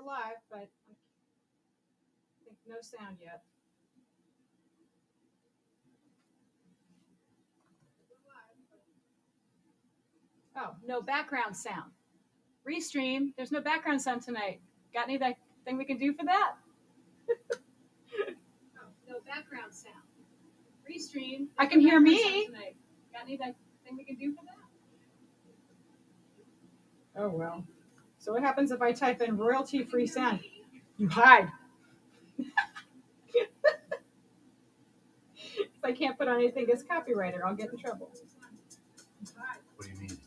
we're live, but I think no sound yet. Oh, no background sound. Restream. There's no background sound tonight. Got anything we can do for that? Oh, no background sound. Restream. I can hear me. Got anything we can do for that? Oh, well. So what happens if I type in royalty-free sound? You hide. If I can't put on anything as copywriter, I'll get in trouble. What do you mean?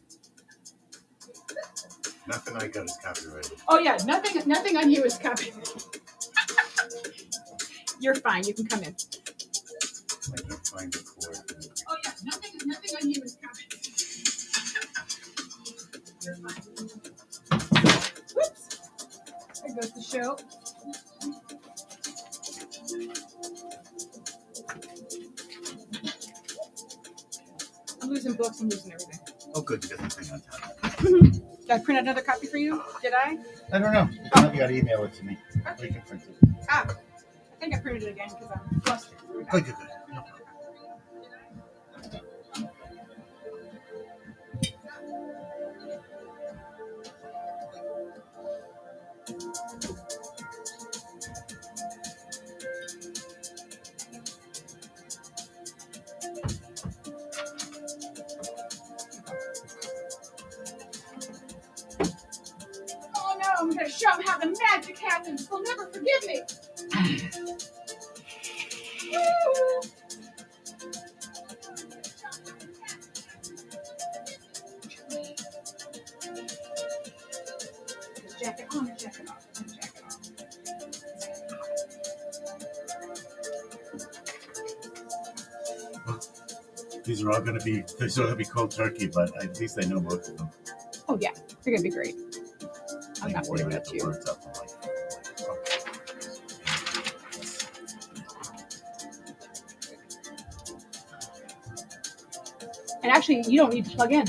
Nothing I got is copyrighted. Oh yeah, nothing on you is copyrighted. You're fine. You can come in. I can't find the cord. Oh yeah, nothing on you is copyrighted. You're fine. Whoops. There goes the show. I'm losing books. I'm losing everything. Oh, good. You got the thing on top. Did I print another copy for you? Did I? I don't know. If not, you got to email it to me. Okay. We can print it. I think I printed it again because I'm flustered. Good. No problem. Oh no, I'm going to show them how the magic happens. They'll never forgive me. Woo! Jacket on, jacket off, jacket off. These are all going to be cold turkey, but at least I know most of them. Oh yeah, they're going to be great. I'm not worried about the you. words up. I'm like, And actually, you don't need to plug in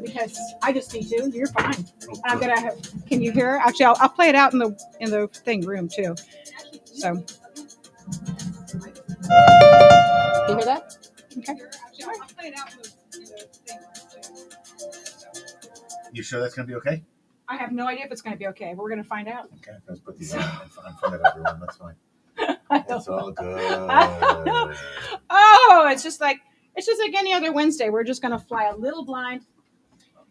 because I just need to. You're fine. oh, I'm good. gonna have. Can you hear? Actually, I'll play it out in the thing room too. So, you hear that? Okay. I'll play it out in the thing room too. You sure that's going to be okay? I have no idea if it's going to be okay. We're going to find out. Okay, let's put these on in front of everyone. That's fine. It's all good. Oh, it's just like any other Wednesday. We're just going to fly a little blind,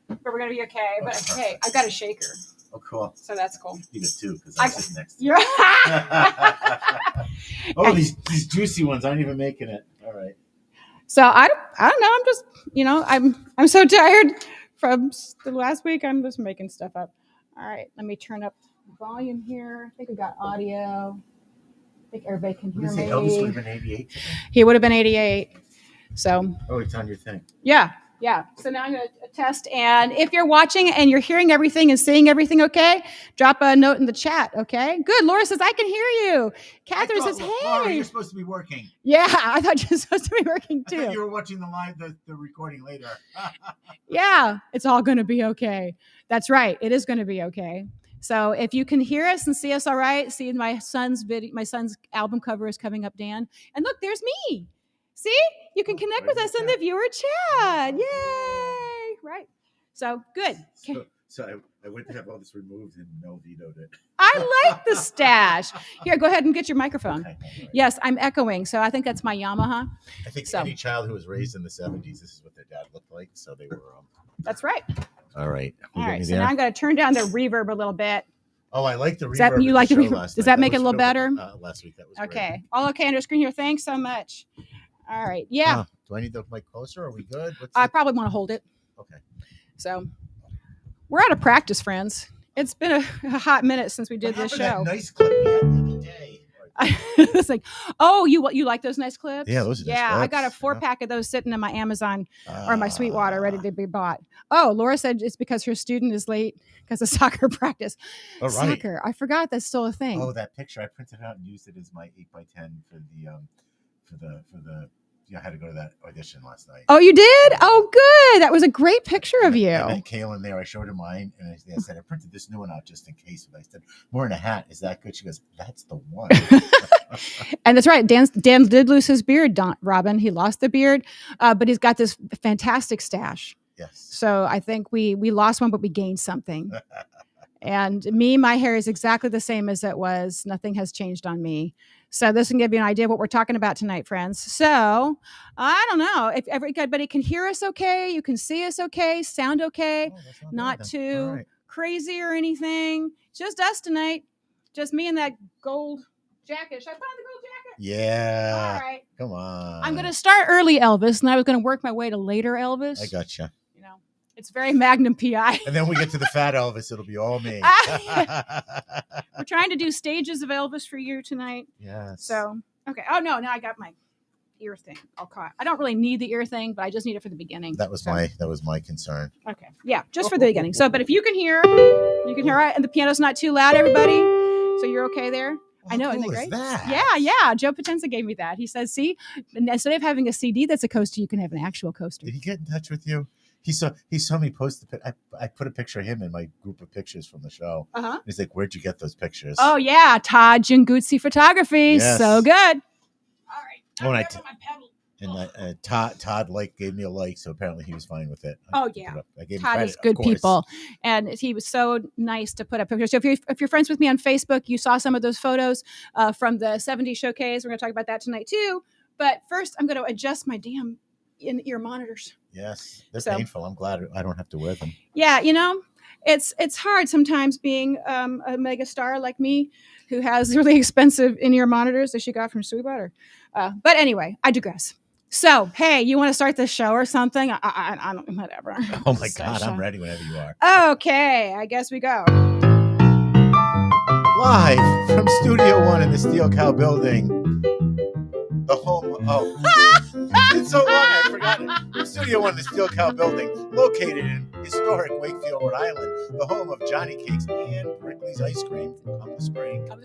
but we're going to be okay. But hey, I've got a shaker, Oh, cool. so that's cool. You get two because I'm sitting next to you. You're Oh, these juicy ones aren't even making it. All right. So I don't know. I'm just, I'm so tired from the last week. I'm just making stuff up. All right, let me turn up the volume here. I think we got audio. I think everybody can hear me. Elvis would have been 88 today. He would have been 88. So. Oh, it's on your thing. Yeah. So now I'm going to test. And if you're watching and you're hearing everything and seeing everything okay, drop a note in the chat, okay? Good. Laura says, I can hear you. Catherine says, hey. Laura, you're supposed to be working. Yeah, I thought you were supposed to be working too. I thought you were watching the recording later. Yeah, it's all going to be okay. That's right. It is going to be okay. So if you can hear us and see us all right, see my son's album cover is coming up, Dan. And look, there's me. See, you can connect with us in the viewer chat. Yay! Right. So good. So I went to have all this removed and Mel vetoed it. I like the stash. Here, go ahead and get your microphone. Okay, right. Yes, I'm echoing. So I think that's my Yamaha. I think any child who was raised in the 70s, this is what their dad looked like. So they were. That's right. All right. All right. So now I'm going to turn down the reverb a little bit. Oh, I like the reverb. That, you like the reverb? Does that make it a little better? Last week, that was okay. Great. All okay on your screen here. Thanks so much. All right. Yeah. Do I need the mic closer? Are we good? I probably want to hold it. Okay. So we're out of practice, friends. It's been a hot minute since we did this show. That nice clip we had the other day. It's like, oh, you like those nice clips? Yeah, those are nice clips. I got a 4-pack of those sitting in my Amazon or my Sweetwater ready to be bought. Oh, Laura said it's because her student is late because of soccer practice. Oh, right. Soccer. I forgot that's still a thing. Oh, that picture. I printed it out and used it as my 8x10 for the I had to go to that audition last night. Oh, you did? Oh, good. That was a great picture of you. I met Kaylin there. I showed her mine, and I said, I printed this new one out just in case. But I said, wearing a hat, is that good? She goes, that's the one. And that's right. Dan did lose his beard, Robin. He lost the beard, but he's got this fantastic stash. Yes. So I think we lost one, but we gained something. And my hair is exactly the same as it was. Nothing has changed on me. So this can give you an idea of what we're talking about tonight, friends. So I don't know if everybody can hear us okay. You can see us okay, sound okay, not too crazy or anything. Just us tonight. Just me and that gold jacket. Should I put on the gold jacket? Yeah. All right. Come on. I'm going to start early Elvis, and I was going to work my way to later Elvis. I gotcha. It's very Magnum PI. And then we get to the fat Elvis. It'll be all me. We're trying to do stages of Elvis for you tonight. Yes. So, okay. Oh, no. Now I got my ear thing. I don't really need the ear thing, but I just need it for the beginning. That was my concern. Okay. Yeah, just for the beginning. So, but if you can hear it, and the piano's not too loud, everybody. So you're okay there? Well, I know, cool isn't it great? That? Yeah. Joe Potenza gave me that. He says, see, instead of having a CD that's a coaster, you can have an actual coaster. Did he get in touch with you? He saw me post I put a picture of him in my group of pictures from the show. Uh-huh. He's like, "Where'd you get those pictures?" Oh yeah, Todd Jinguzzi Photography. Yes. So good. All right. And Todd gave me a like, so apparently he was fine with it. Oh yeah, I gave him Todd credit, is good people, and he was so nice to put up pictures. So if you're friends with me on Facebook, you saw some of those photos from the 70s showcase. We're going to talk about that tonight too. But first, I'm going to adjust my damn in-ear monitors. Yes, they're painful. I'm glad I don't have to wear them. Yeah, it's hard sometimes being a mega star like me, who has really expensive in-ear monitors that she got from Sweetwater. But anyway, I digress. So, hey, you want to start the show or something? I don't, whatever. Oh my God, I'm ready whenever you are. Okay, I guess we go. Live from Studio One in the Steel Cow Building. The home. It's so long I forgot it. From Studio One in the Steel Cow Building, located in historic Wakefield, Rhode Island, the home of Johnny Cakes and Brickley's Ice Cream. Come the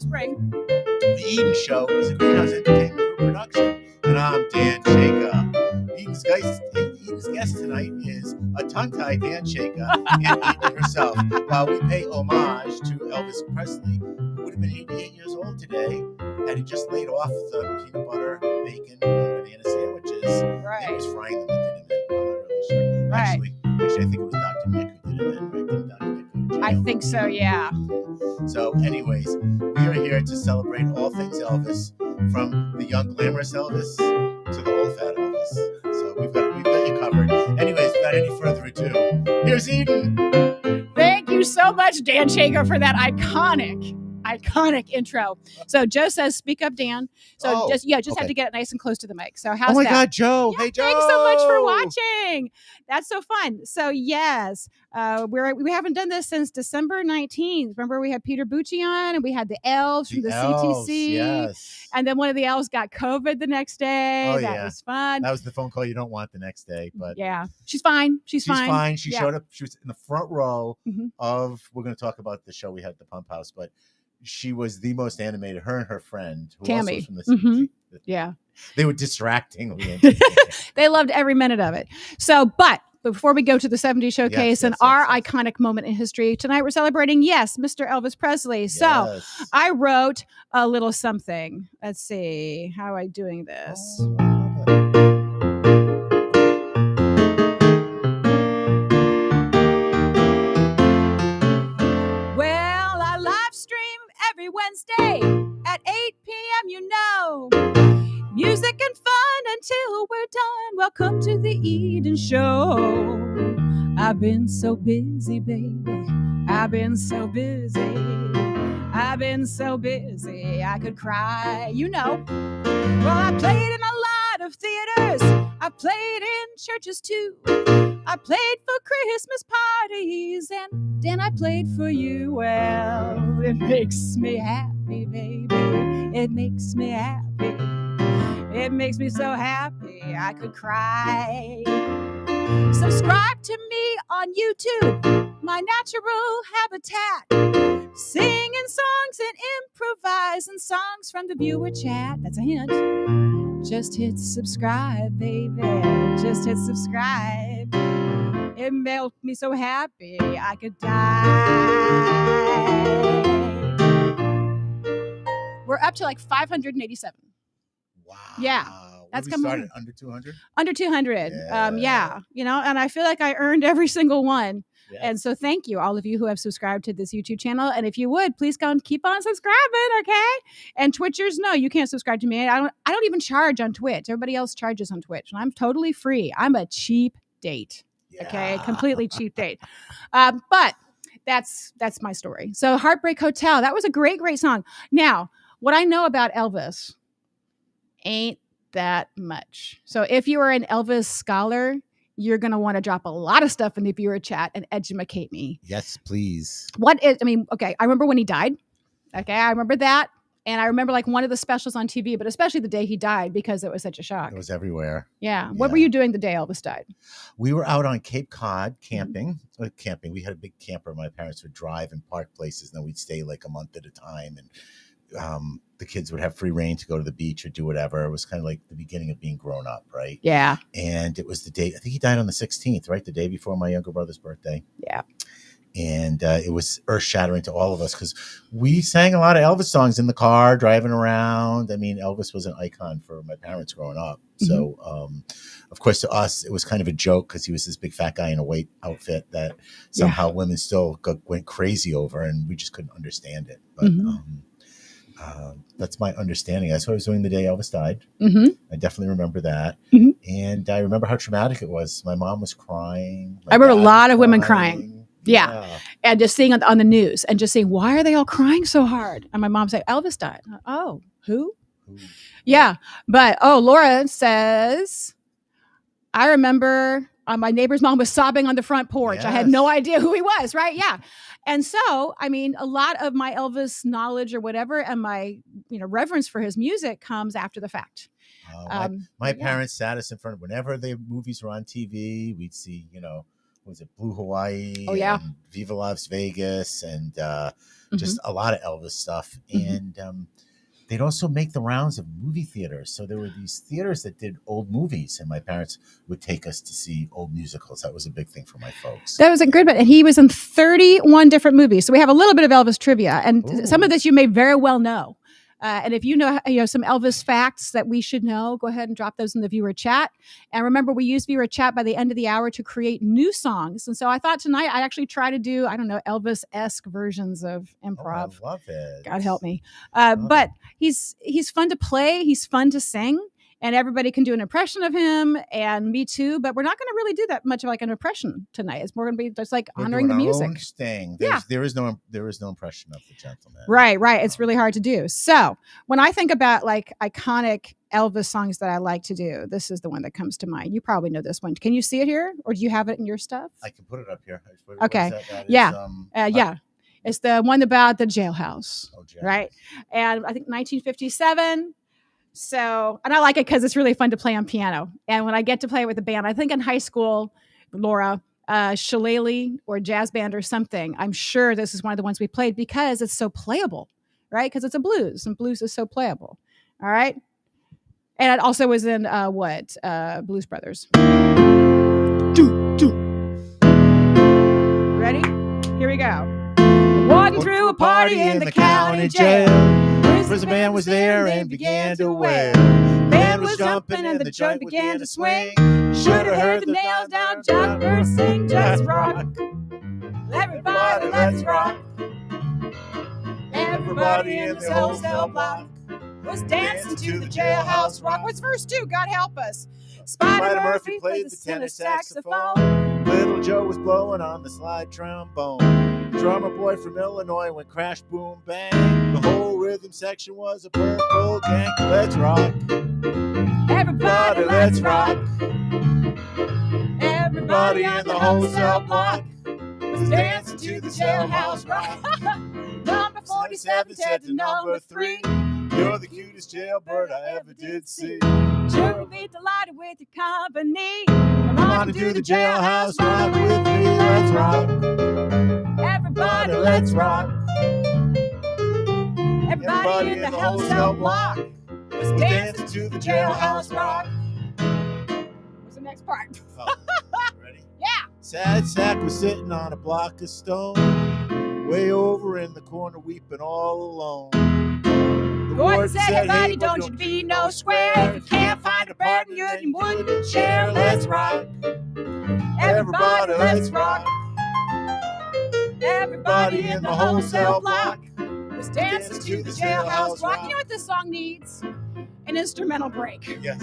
spring. The Eden Show is a Greenhouse Entertainment Group production, and I'm Dan Chaika. Eden's guest tonight is a tongue-tied Dan Chaika and Eden herself, while we pay homage to Elvis Presley, who would have been 88 years old today, had he just laid off the peanut butter, bacon, and banana sandwiches. Right. He was frying them and did it in. I'm not really sure. Right. Actually, I think it was Dr. Nick who did it then, right? Didn't Dr. Nick go to jail? I think so, yeah. So, anyways, we are here to celebrate all things Elvis, from the young glamorous Elvis to the old fat Elvis. So we've got you covered. Anyways, without any further ado, here's Eden. Thank you so much, Dan Chaika, for that iconic intro. So Joe says, "Speak up, Dan." So just have to get it nice and close to the mic. So how's that? Oh my God, Joe! Yeah, hey, Joe! Thanks so much for watching. That's so fun. So yes, we haven't done this since December 19th. Remember, we had Peter Bucci on, and we had the elves from the CTC. Yes. And then one of the elves got COVID the next day. Oh, that was fun. That was the phone call you don't want the next day, but yeah, she's fine. She's fine. She showed up. She was in the front row mm-hmm. of. We're going to talk about the show we had at the Pump House, but she was the most animated. Her and her friend, who Tammy, also was from the mm-hmm. Yeah, they were distractingly. They loved every minute of it. So, but before we go to the 70s showcase and our iconic moment in history, tonight we're celebrating, Mr. Elvis Presley. So I wrote a little something. Let's see. How am I doing this? Well, I live stream every Wednesday at 8 p.m., Music and fun until we're done. Welcome to the Eden Show. I've been so busy, baby. I've been so busy. I could cry, Well, I played in a lot of theaters. I played in churches too. I played for Christmas parties, and then I played for you. Well, it makes me happy, baby. It makes me happy. It makes me so happy I could cry. Subscribe to me on YouTube, my natural habitat. Singing songs and improvising songs from the viewer chat. That's a hint. Just hit subscribe, baby. Just hit subscribe. It made me so happy I could die. We're up to like 587. Wow. Yeah. That's we started coming. under 200? Under 200. Yeah. And I feel like I earned every single one. Yes. And so thank you, all of you who have subscribed to this YouTube channel. And if you would, please go and keep on subscribing, okay? And Twitchers, no, you can't subscribe to me. I don't even charge on Twitch. Everybody else charges on Twitch. And I'm totally free. I'm a cheap date. Yeah. Okay, completely cheap date. But that's my story. So Heartbreak Hotel, that was a great song. Now, what I know about Elvis ain't that much. So if you are an Elvis scholar, you're going to want to drop a lot of stuff in the viewer chat and educate me. Yes, please. Okay, I remember when he died. Okay, I remember that. And I remember like one of the specials on TV, but especially the day he died because it was such a shock. It was everywhere. Yeah. What were you doing the day Elvis died? We were out on Cape Cod camping. We had a big camper. My parents would drive and park places, and then we'd stay like a month at a time. And the kids would have free reign to go to the beach or do whatever. It was kind of like the beginning of being grown up, right? Yeah. And it was the day, I think he died on the 16th, right? The day before my younger brother's birthday. Yeah. And it was earth shattering to all of us because we sang a lot of Elvis songs in the car, driving around. I mean, Elvis was an icon for my parents growing up. Mm-hmm. So, of course, to us, it was kind of a joke because he was this big fat guy in a white outfit that somehow women still went crazy over, and we just couldn't understand it. But that's my understanding. That's what I was doing the day Elvis died. Mm-hmm. I definitely remember that. Mm-hmm. And I remember how traumatic it was. My mom was crying. I remember a lot of women crying. Yeah. And just seeing on the news and just saying, why are they all crying so hard? And my mom said, Elvis died. Oh, who? Yeah. But, Laura says, I remember my neighbor's mom was sobbing on the front porch. Yes. I had no idea who he was, right? Yeah. And so, I mean, a lot of my Elvis knowledge or whatever and my, reverence for his music comes after the fact. My parents sat us in front of, whenever the movies were on TV, we'd see, was it Blue Hawaii? Oh, yeah. And Viva Las Vegas and just a lot of Elvis stuff. Mm-hmm. And they'd also make the rounds of movie theaters. So there were these theaters that did old movies, and my parents would take us to see old musicals. That was a big thing for my folks. That was a good one. And he was in 31 different movies. So we have a little bit of Elvis trivia. And some of this you may very well know. And if you know some Elvis facts that we should know, go ahead and drop those in the viewer chat. And remember, we use viewer chat by the end of the hour to create new songs. And so I thought tonight I actually try to do, Elvis-esque versions of improv. Oh, I love it. God help me. But he's fun to play. He's fun to sing. And everybody can do an impression of him, and me too. But we're not going to really do that much of like an impression tonight. It's more going to be just like honoring the music. Own thing. There is no impression of the gentleman. Right. It's really hard to do. So when I think about like iconic Elvis songs that I like to do, this is the one that comes to mind. You probably know this one. Can you see it here, or do you have it in your stuff? I can put it up here. Okay. Yeah. It's the one about the jailhouse. Oh, jailhouse. Right. And I think 1957. So, and I like it because it's really fun to play on piano. And when I get to play it with a band, I think in high school, Laura, shillelagh or jazz band or something, I'm sure this is one of the ones we played because it's so playable, right? Because it's a blues, and blues is so playable. All right. And it also was in Blues Brothers. Ready? Here we go. Walking through a party in the county jail. Prison band was there and began to wail. Band was jumping and the joint began to swing. Should have heard the nails down, Johnbird sing, just rock. Everybody, let's rock. Everybody in this whole cell block was dancing to the Jailhouse Rock. What's verse 2? God help us. Spider Murphy played the tenor saxophone. Little Joe was blowing on the slide trombone. Drummer boy from Illinois went crash, boom, bang. The whole rhythm section was a purple gang. Let's rock. Everybody, let's rock. Everybody in the whole cell block was dancing to the Jailhouse Rock. Number 47 said to number 3, you're the cutest jailbird I ever did see. Sure will be delighted with your company. Come on and do the Jailhouse Rock with me. Let's rock. Everybody, let's rock. Everybody in the whole cell block was dancing to the Jailhouse Rock. What's the next part? Oh, ready? Yeah. Sad sack was sitting on a block of stone, way over in the corner weeping all alone. The Gordon said, warden hey buddy, "Hey, don't you be no square. If you can't find a partner, you wouldn't share. Let's rock. Everybody, let's rock. Everybody in the wholesale block was dancing to the Jailhouse Rock. You know what this song needs? An instrumental break. Yes.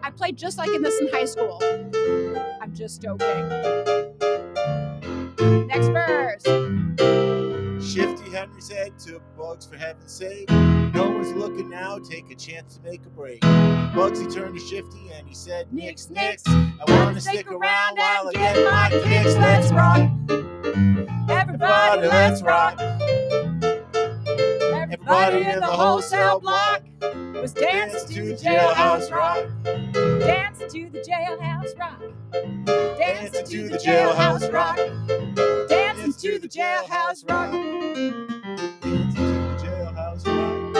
I played just like in this in high school. I'm just joking. Next verse. Shifty Henry said to Bugs, for heaven's sake, no one's looking now, take a chance to make a break. Bugsy turned to Shifty and he said, Nix, Nix, I want to stick around while I get my kicks. Let's rock. Everybody, let's rock. Everybody in the wholesale block was dancing to the Jailhouse Rock. Dancing to the Jailhouse Rock. Dancing to the Jailhouse Rock. Dancing to the Jailhouse Rock. Dancing to the Jailhouse Rock.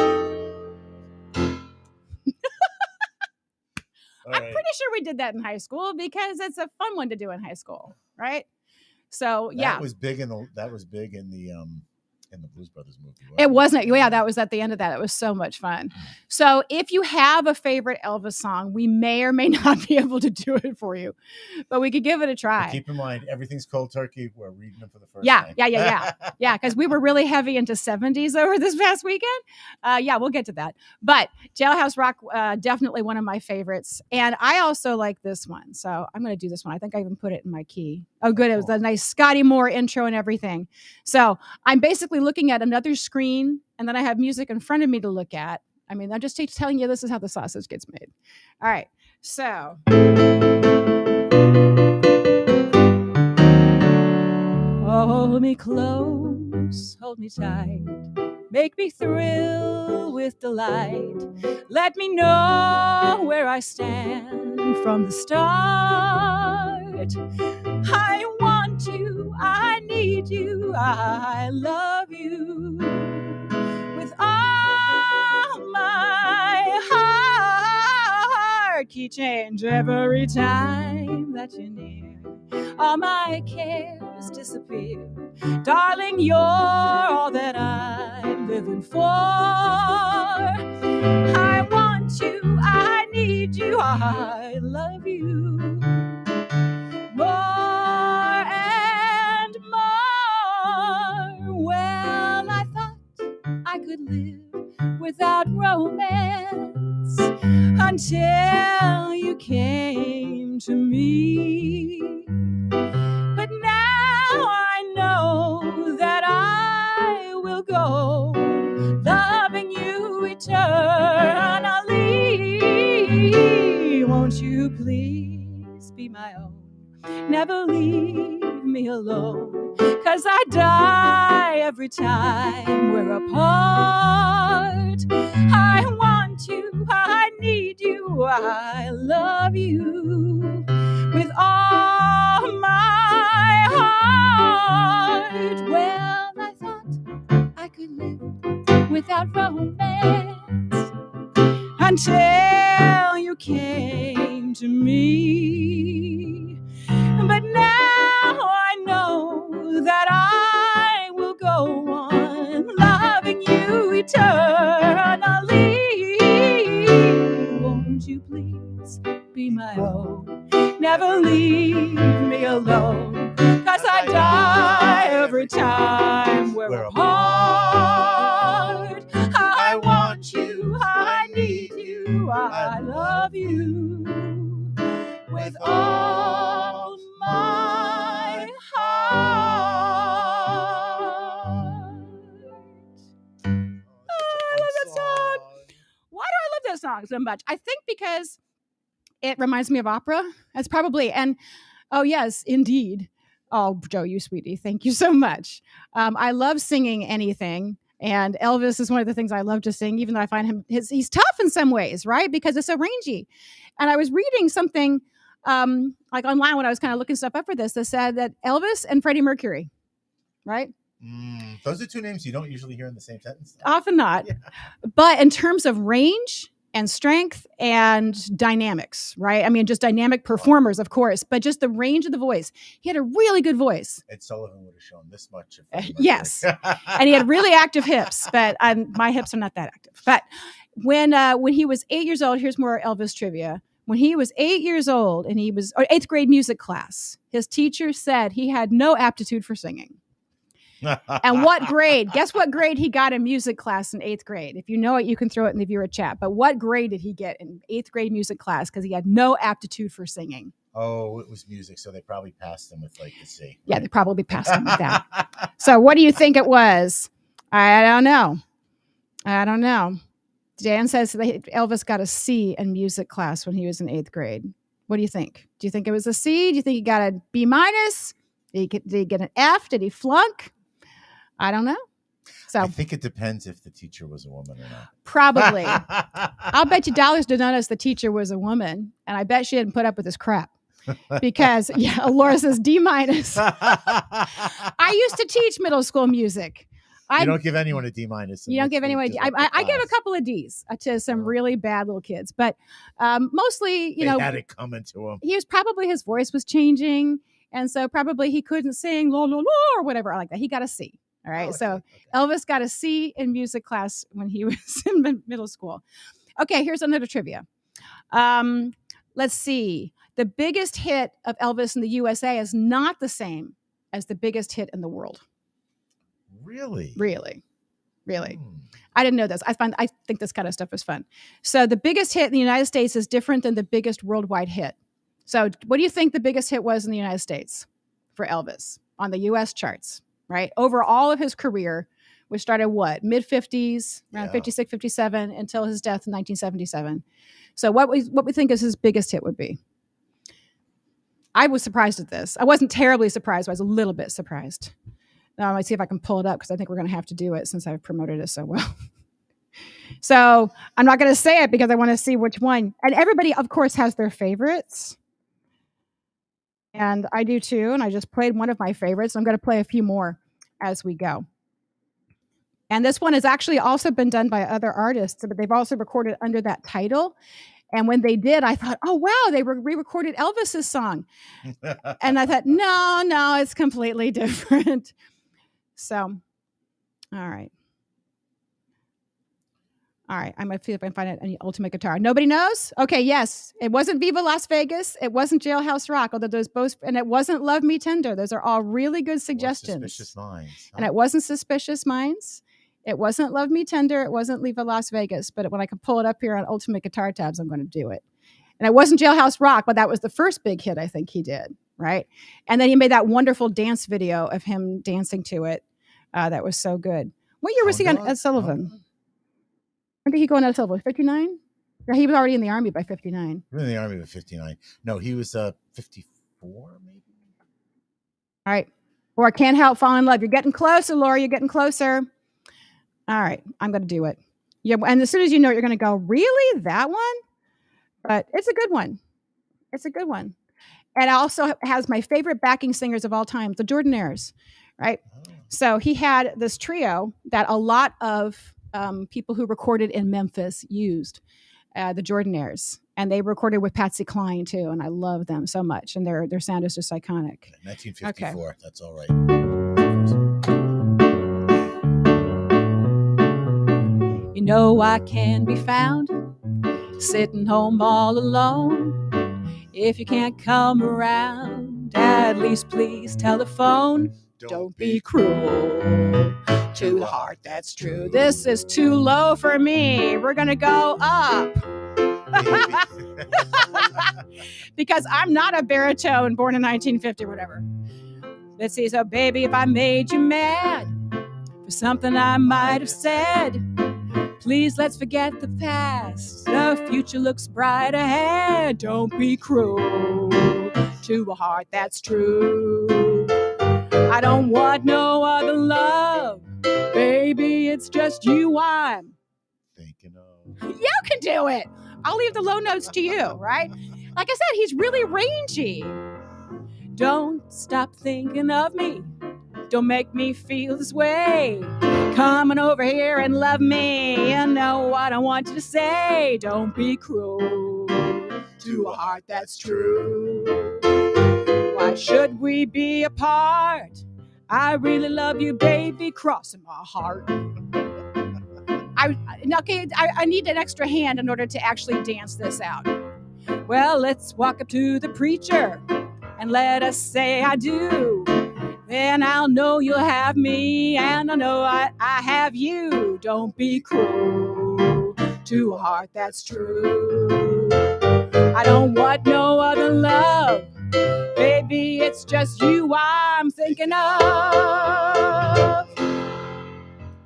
I'm pretty sure we did that in high school because it's a fun one to do in high school, right? So yeah, that was big in the Blues Brothers movie. It wasn't. Yeah, that was at the end of that. It was so much fun. So if you have a favorite Elvis song, we may or may not be able to do it for you, but we could give it a try. But keep in mind, everything's cold turkey. We're reading them for the first time. Yeah. Yeah, because we were really heavy into 70s over this past weekend. Yeah, we'll get to that. But Jailhouse Rock, definitely one of my favorites. And I also like this one. So I'm going to do this one. I think I even put it in my key. Oh, good. It was a nice Scotty Moore intro and everything. So I'm basically looking at another screen, and then I have music in front of me to look at. I mean, I'm just telling you this is how the sausage gets made. All right. So. Hold me close, hold me tight, make me thrill with delight. Let me know where I stand from the start. I want you, I need you, I love you with all my heart. Key change every time that you're near. All my cares disappear. Darling, you're all that I'm living for. I want you, I need you, I love you more and more. Well, I thought I could live without romance until you came to me. But now I know that I will go loving you eternally. Won't you please be my own? Never leave me alone, 'cause I die every time we're apart. I want you, I need you, I love you with all my heart. Well, I thought I could live without romance until you came to me. But now I know that I will go on loving you eternally. Won't you please be my own? Never leave me alone, 'cause I die every time we're apart. I want you, I need you, I love you with all my heart. Oh, I love that song. Why do I love that song so much? I think because it reminds me of opera. That's probably, and oh yes, indeed. Oh, Joe, you sweetie, thank you so much. I love singing anything, and Elvis is one of the things I love to sing, even though I find him, he's tough in some ways, right? Because it's so rangy. And I was reading something like online when I was kind of looking stuff up for this, they said that Elvis and Freddie Mercury, right? Those are two names you don't usually hear in the same sentence. Often not. Yeah. But in terms of range and strength and dynamics, right? I mean, just dynamic performers, of course, but just the range of the voice. He had a really good voice. Ed Sullivan would have shown this much. Yes. And he had really active hips, but my hips are not that active. But when he was 8 years old, here's more Elvis trivia. When he was 8 years old and he was 8th grade music class, his teacher said he had no aptitude for singing. And what grade? Guess what grade he got in music class in 8th grade? If you know it, you can throw it in the viewer chat. But what grade did he get in 8th grade music class? Because he had no aptitude for singing. Oh, it was music, so they probably passed him with like a C. Yeah, they probably passed him with that. So what do you think it was? I don't know. Dan says that Elvis got a C in music class when he was in 8th grade. What do you think? Do you think it was a C? Do you think he got a B minus? Did he get an F? Did he flunk? I don't know. So I think it depends if the teacher was a woman or not. Probably. I'll bet you dollars to donuts the teacher was a woman, and I bet she didn't put up with this crap. Because, Laura says D minus. I used to teach middle school music. You don't give anyone a D minus. You don't give anyone a D. I give a couple of Ds to some really bad little kids. But mostly, they had it coming to him. His voice was changing. And so probably he couldn't sing la la la or whatever like that. He got a C. All right. Okay. Elvis got a C in music class when he was in middle school. Okay. Here's another trivia. Let's see. The biggest hit of Elvis in the USA is not the same as the biggest hit in the world. Really? I didn't know this. I think this kind of stuff is fun. So the biggest hit in the United States is different than the biggest worldwide hit. So what do you think the biggest hit was in the United States for Elvis on the U.S. charts, right? Over all of his career, which started mid 50s, around 56, 57, until his death in 1977. So what we think is his biggest hit would be? I was surprised at this. I wasn't terribly surprised, but I was a little bit surprised. Now, let's see if I can pull it up because I think we're going to have to do it since I've promoted it so well. So I'm not going to say it because I want to see which one. And everybody, of course, has their favorites. And I do too. And I just played one of my favorites. I'm going to play a few more as we go. And this one has actually also been done by other artists, but they've also recorded under that title. And when they did, I thought, oh, wow, they re-recorded Elvis's song. And I thought, no, it's completely different. So, all right. I'm going to see if I can find any ultimate guitar. Nobody knows? Okay, yes. It wasn't Viva Las Vegas. It wasn't Jailhouse Rock, although those both, and it wasn't Love Me Tender. Those are all really good suggestions. Suspicious Minds. Huh? And it wasn't Suspicious Minds. It wasn't Love Me Tender. It wasn't Viva Las Vegas. But when I can pull it up here on Ultimate Guitar Tabs, I'm going to do it. And it wasn't Jailhouse Rock, but that was the first big hit I think he did, right? And then he made that wonderful dance video of him dancing to it. That was so good. What year was he on Ed Sullivan? When did he go on Ed Sullivan? 59? Yeah, he was already in the Army by 59. He was in the Army by 59. No, he was 54 maybe. All right. Or I Can't Help Falling in Love. You're getting closer, Laura. You're getting closer. All right. I'm going to do it. Yeah, and as soon as you know it, you're going to go, really? That one? But it's a good one. It's a good one. And it also has my favorite backing singers of all time, the Jordanaires, right? Oh. So he had this trio that a lot of people who recorded in Memphis used, the Jordanaires. And they recorded with Patsy Cline, too. And I love them so much. And their sound is just iconic. 1954. Okay. That's all right. You know I can be found sitting home all alone. If you can't come around, at least please telephone. Don't be cruel to the heart that's true. This is too low for me. We're going to go up. Because I'm not a baritone born in 1950 or whatever. Let's see. So, baby, if I made you mad for something I might have said, please let's forget the past. The future looks bright ahead. Don't be cruel to a heart that's true. I don't want no other love. Baby, it's just you I'm thinking of. You can do it. I'll leave the low notes to you, right? Like I said, he's really rangy. Don't stop thinking of me. Don't make me feel this way. Come on over here and love me. You know what I want you to say. Don't be cruel to a heart that's true. Why should we be apart? I really love you, baby, crossing my heart. I need an extra hand in order to actually dance this out. Well, let's walk up to the preacher and let us say I do. Then I'll know you'll have me, and I know I have you. Don't be cruel to a heart that's true. I don't want no other love. Baby, it's just you I'm thinking of.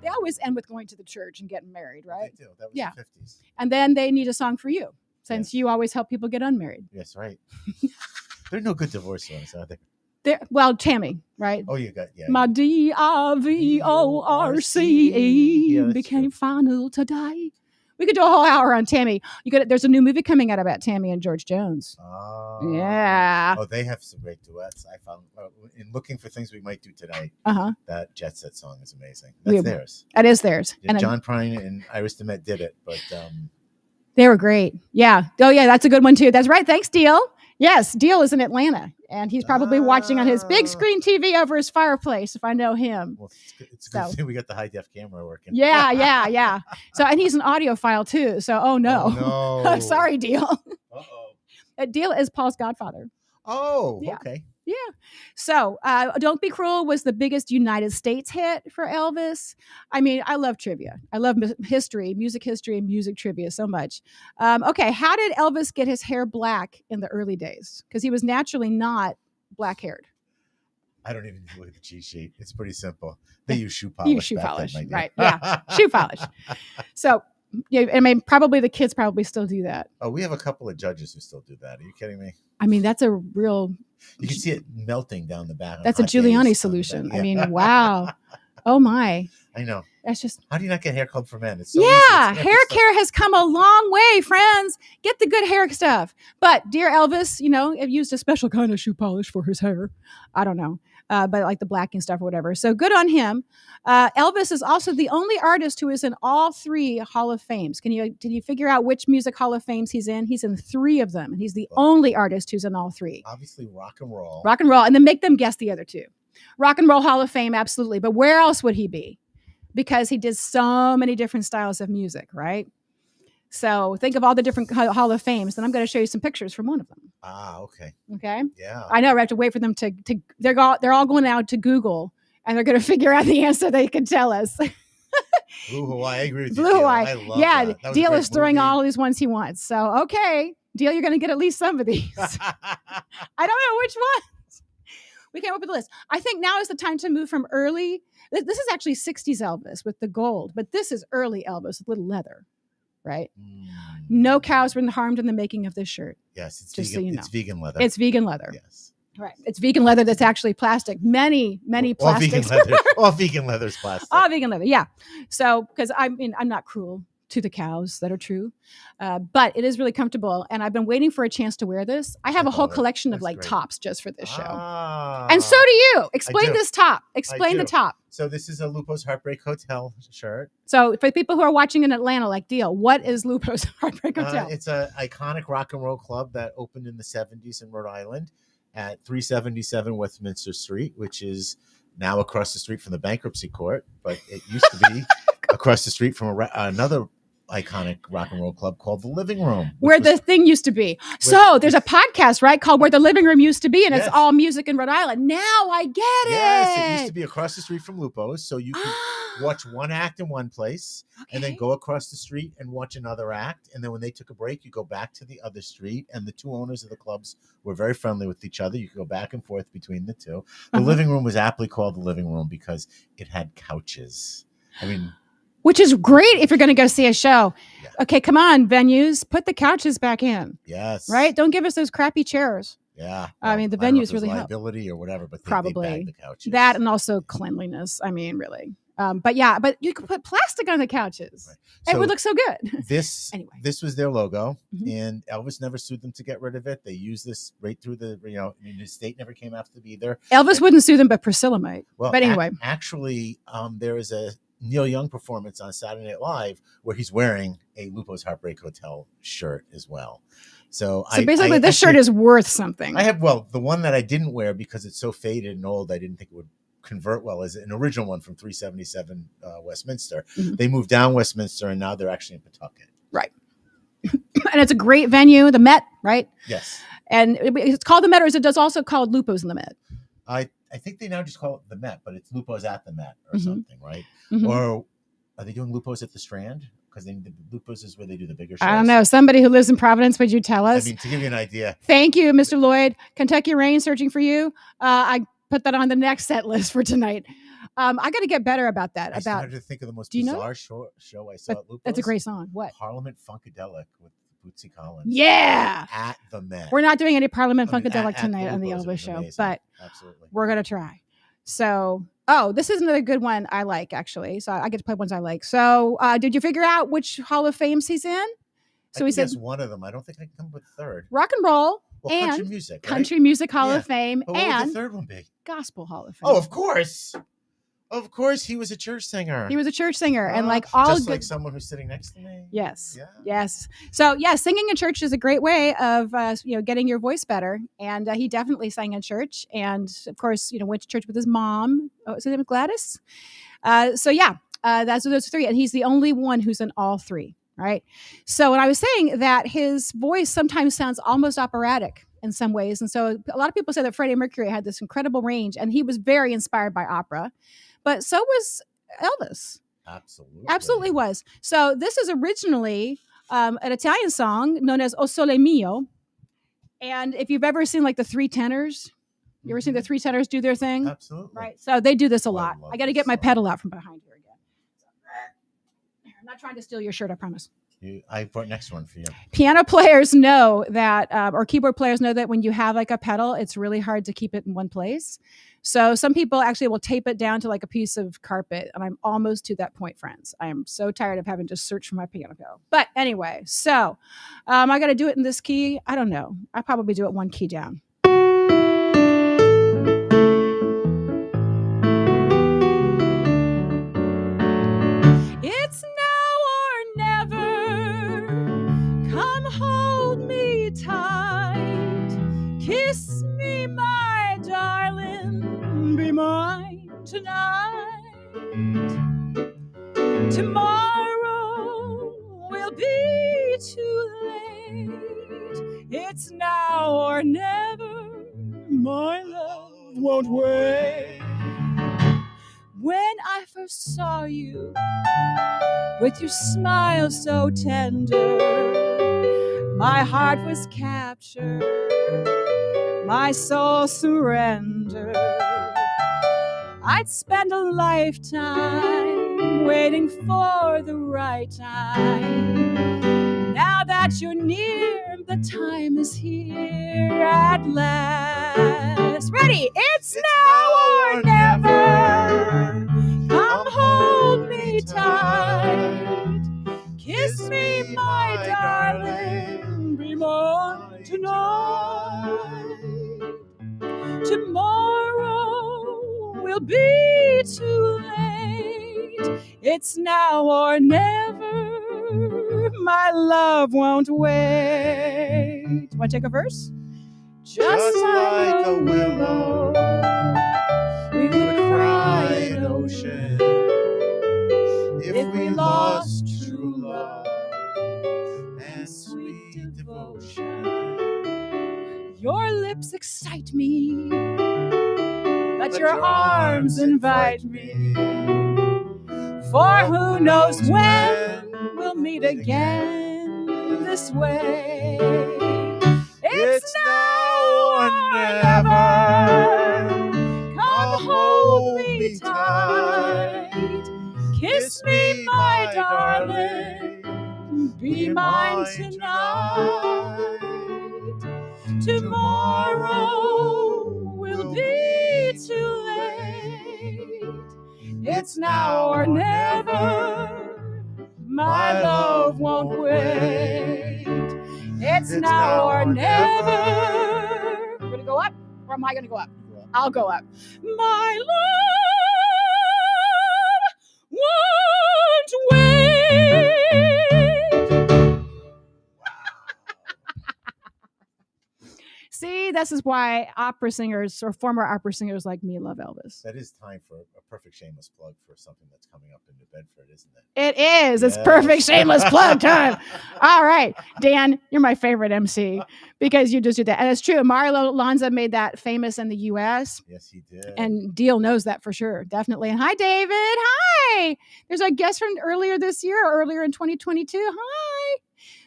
They always end with going to the church and getting married, right? They do. That was Yeah. the 50s. And then they need a song for you, since Yes. you always help people get unmarried. Yes, right. There are no good divorce songs, are there? Well, Tammy, right? Oh, you got, yeah. My DRVORCE Yeah, that's became true. final today. We could do a whole hour on Tammy. There's a new movie coming out about Tammy and George Jones. Oh. Yeah. Oh, they have some great duets. I found in looking for things we might do tonight. Uh-huh. That Jet Set song is amazing. That's theirs. That is theirs. Yeah, John Prine and Iris DeMette did it, but they were great. Yeah. Oh, yeah. That's a good one too. That's right. Thanks, Deal. Yes, Deal is in Atlanta, and he's probably watching on his big screen TV over his fireplace. If I know him. Well, it's a good thing we got the high def camera working. Yeah. So, and he's an audiophile too. So, oh no. Oh, no. Sorry, Deal. Uh-oh. Deal is Paul's godfather. Oh, Yeah. okay. Yeah. So, Don't Be Cruel was the biggest United States hit for Elvis. I mean, I love trivia. I love history, music history, and music trivia so much. Okay. How did Elvis get his hair black in the early days? Because he was naturally not black haired. I don't even look at the cheat sheet. It's pretty simple. They use shoe polish. Right. Yeah. Shoe polish. So, yeah, I mean, probably the kids probably still do that. Oh, we have a couple of judges who still do that. Are you kidding me? I mean, that's a real. You can see it melting down the back. That's a Giuliani solution. Yeah. I mean, wow. Oh my. I know. That's just. How do you not get hair club for men? It's so yeah, easy. hair care has come a long way, friends. Get the good hair stuff. But dear Elvis, it used a special kind of shoe polish for his hair. I don't know. But like the blacking stuff or whatever. So good on him. Elvis is also the only artist who is in all 3 Hall of Fames. Can you figure out which music Hall of Fames he's in? He's in 3 of them. And he's the only artist who's in all 3. Obviously rock and roll. Rock and roll. And then make them guess the other 2. Rock and Roll Hall of Fame, absolutely. But where else would he be? Because he did so many different styles of music, right? So think of all the different Hall of Fames, and I'm going to show you some pictures from one of them. Ah, okay. Okay. Yeah. I know. We have to wait for them to they're all going out to Google, and they're going to figure out the answer they can tell us. Blue Hawaii. I agree with you. Blue Hawaii. I love yeah. that. That was a Deal great is throwing movie. all these ones he wants. So okay, Deal, you're going to get at least some of these. I don't know which ones. We came up with a list. I think now is the time to move from early. This is actually 60s Elvis with the gold, but this is early Elvis with little leather, right? No cows were harmed in the making of this shirt. Yes, it's Just vegan. so you know. It's vegan leather. It's vegan leather. Yes. Right. It's vegan leather that's actually plastic. Many All vegan plastics. leather. All vegan leather is plastic. All vegan leather. Yeah. So, because I'm not cruel to the cows that are true, but it is really comfortable. And I've been waiting for a chance to wear this. I have a whole collection of That's great. tops just for this show. Ah, And so do you. Explain do. this top. Explain the do. top. So this is a Lupo's Heartbreak Hotel shirt. So for people who are watching in Atlanta, like Deal, what is Lupo's Heartbreak Hotel? It's an iconic rock and roll club that opened in the 70s in Rhode Island at 377 Westminster Street, which is now across the street from the bankruptcy court, but it used to be across the street from another iconic rock and roll club called the Living Room, where the thing used to be. So there's a podcast, right, called Where the Living Room Used to Be, and Yes. it's all music in Rhode Island. Now I get it. Yes, it used to be across the street from Lupo's, so you could watch one act in one place and then Okay. go across the street and watch another act. And then when they took a break, you go back to the other street. And the 2 owners of the clubs were very friendly with each other. You could go back and forth between the 2. The living room was aptly called the living room because it had couches. I mean, Which is great if you're going to go see a show. Yeah. Okay, come on, venues, put the couches back in, yes. right? Don't give us those crappy chairs. Yeah. I mean, the don't know venues if it was really help. liability or whatever, but they Probably. bagged the couches. That and also cleanliness. I mean, really. But you could put plastic on the couches. Right. It So would look so good. this Anyway. this was their logo, Mhm. and Elvis never sued them to get rid of it. They used this right through the the state never came after them either. Elvis wouldn't sue them, but Priscilla might. Well, but anyway, actually, there is a Neil Young performance on Saturday Night Live where he's wearing a Lupo's Heartbreak Hotel shirt as well. So basically, this shirt is worth something. I have the one that I didn't wear because it's so faded and old. I didn't think it would convert well as an original one from 377 Westminster. Mhm. They moved down Westminster and now they're actually in Pawtucket. Right. And it's a great venue, the Met, right? Yes. And it's called the Met, or is it also called Lupo's in the Met? I think they now just call it the Met, but it's Lupo's at the Met or Mhm. something, right? Mhm. Or are they doing Lupo's at the Strand? Because Lupo's is where they do the bigger shows. I don't know. Somebody who lives in Providence, would you tell us? I mean, to give you an idea. Thank you, Mr. Lloyd. Kentucky Rain, searching for you. I put that on the next set list for tonight. I got to get better about that. I started to think of the most bizarre show I saw at Lupo's. That's a great song. What? Parliament Funkadelic with Bootsy Collins. Yeah. At the Met. We're not doing any Parliament I mean, Funkadelic at tonight on the Lupo's, it Elvis was show, amazing. but Absolutely. we're going to try. So, this is another good one I like, actually. So I get to play ones I like. So did you figure out which Hall of Fames he's in? So he said one of them. I don't think I can come up with a third. Rock and Roll. Well, and country music. Right? Country Music Hall Yeah. of Fame. But what and would the third one be? Gospel Hall of Fame. Oh, of course. Of course, he was a church singer. He was a church singer, and like all just good, like someone who's sitting next to me. Yes. Yeah. Yes. So yeah, singing in church is a great way of getting your voice better. And he definitely sang in church, and of course, went to church with his mom. Oh, is his name Gladys? That's those three, and he's the only one who's in all three. Right. So when I was saying that his voice sometimes sounds almost operatic in some ways, and so a lot of people say that Freddie Mercury had this incredible range, and he was very inspired by opera. But so was Elvis. Absolutely was. So this is originally an Italian song known as O Sole Mio. And if you've ever seen like the three tenors, you ever seen the three tenors do their thing? Absolutely. Right. So they do this a lot. love I got to this get my song. pedal out from behind here again. I'm not trying to steal your shirt, I promise. I brought next one for you. Piano players know that, or keyboard players know that when you have like a pedal, it's really hard to keep it in one place. So some people actually will tape it down to like a piece of carpet. And I'm almost to that point, friends. I am so tired of having to search for my piano pedal. But anyway, so I got to do it in this key. I don't know. I probably do it one key down. It's now or never. Come hold me tight. Kiss me, my darling. Be mine tonight. Tomorrow will be too late. It's now or never. My love won't wait. When I first saw you, with your smile so tender, my heart was captured, my soul surrendered. I'd spend a lifetime waiting for the right time. Now that you're near, the time is here at last. Ready? It's now or never. Come hold me tight. Kiss me, my darling. Be mine tonight. Tomorrow will be too late. It's now or never. My love won't wait. Want to take a verse? Just like a willow, we would cry an ocean if we lost true love and sweet devotion. Your lips excite me, but your arms invite me. For who knows when we'll meet again this way. It's now or never. Come hold me tight. Kiss me, my darling. Be mine tonight. Tomorrow will be too late. It's now or never. My love won't wait. It's now or never. We're going to go up, or am I going to go up? I'll go up. My love won't wait. See, this is why opera singers or former opera singers like me love Elvis. That is time for a perfect shameless plug for something that's coming up in New Bedford, isn't it? It is. Yes. It's perfect shameless plug time. All right, Dan, you're my favorite MC because you just did that. And it's true. Mario Lanza made that famous in the U.S. Yes, he did. And Deal knows that for sure. Definitely. And hi, David. Hi. There's a guest from earlier this year, earlier in 2022. Hi.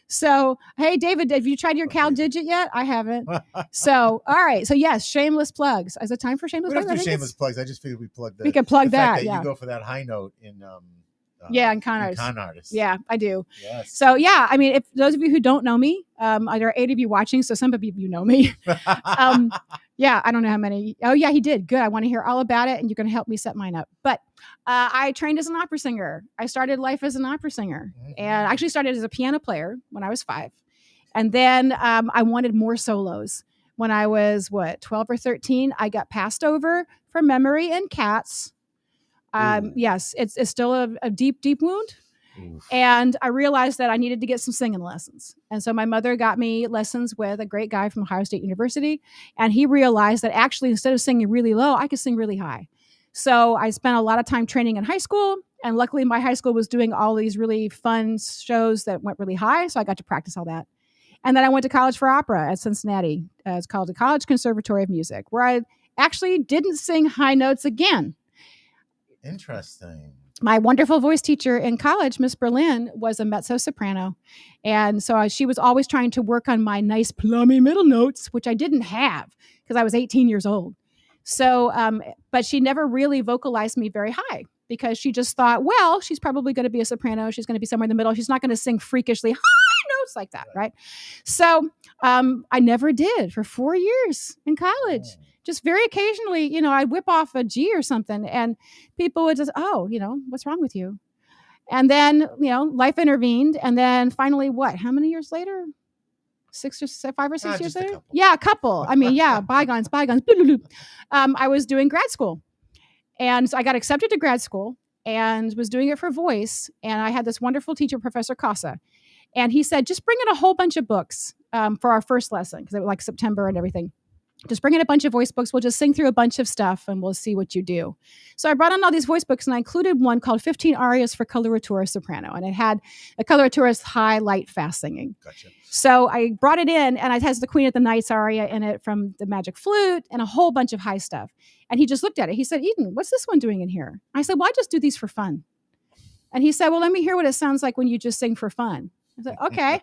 So, hey, David, have you tried your Cal Digit yet? I haven't. So, all right. So, yes, shameless plugs. Is it time for shameless plugs? We don't do shameless plugs. I just figured we plug we could plug that. Fact that yeah. You go for that high note in in con artists. Yeah, I do. Yes. So, yeah, I mean, if those of you who don't know me, there are 8 of you watching, so some of you know me. Yeah, I don't know how many. Oh, yeah, he did. Good. I want to hear all about it, and you're going to help me set mine up. But I trained as an opera singer. I started life as an opera singer, and actually started as a piano player when I was 5. And then I wanted more solos. When I was, 12 or 13, I got passed over for memory and Cats. Yes, it's still a deep, deep wound. Oof. And I realized that I needed to get some singing lessons. And so my mother got me lessons with a great guy from Ohio State University. And he realized that actually, instead of singing really low, I could sing really high. So I spent a lot of time training in high school. And luckily, my high school was doing all these really fun shows that went really high. So I got to practice all that. And then I went to college for opera at Cincinnati. It's called the College Conservatory of Music, where I actually didn't sing high notes again. Interesting. My wonderful voice teacher in college, Miss Berlin, was a mezzo-soprano. And so she was always trying to work on my nice plummy middle notes, which I didn't have because I was 18 years old. So, but she never really vocalized me very high because she just thought, well, she's probably going to be a soprano. She's going to be somewhere in the middle. She's not going to sing freakishly high notes like that, right? So I never did for 4 years in college. Oh. Just very occasionally, I'd whip off a G or something and people would just, what's wrong with you? And then, life intervened. And then finally, how many years later? 5 or 6 years later? A couple. I mean, bygones. I was doing grad school. And so I got accepted to grad school and was doing it for voice. And I had this wonderful teacher, Professor Casa. And he said, just bring in a whole bunch of books for our first lesson, because it was like September and everything. Just bring in a bunch of voice books. We'll just sing through a bunch of stuff and we'll see what you do. So I brought in all these voice books and I included one called 15 Arias for Coloratura Soprano. And it had a Coloratura's high, light, fast singing. Gotcha. So I brought it in and it has the Queen of the Nights aria in it from the Magic Flute and a whole bunch of high stuff. And he just looked at it. He said, Eden, what's this one doing in here? I said, well, I just do these for fun. And he said, well, let me hear what it sounds like when you just sing for fun. I said, okay.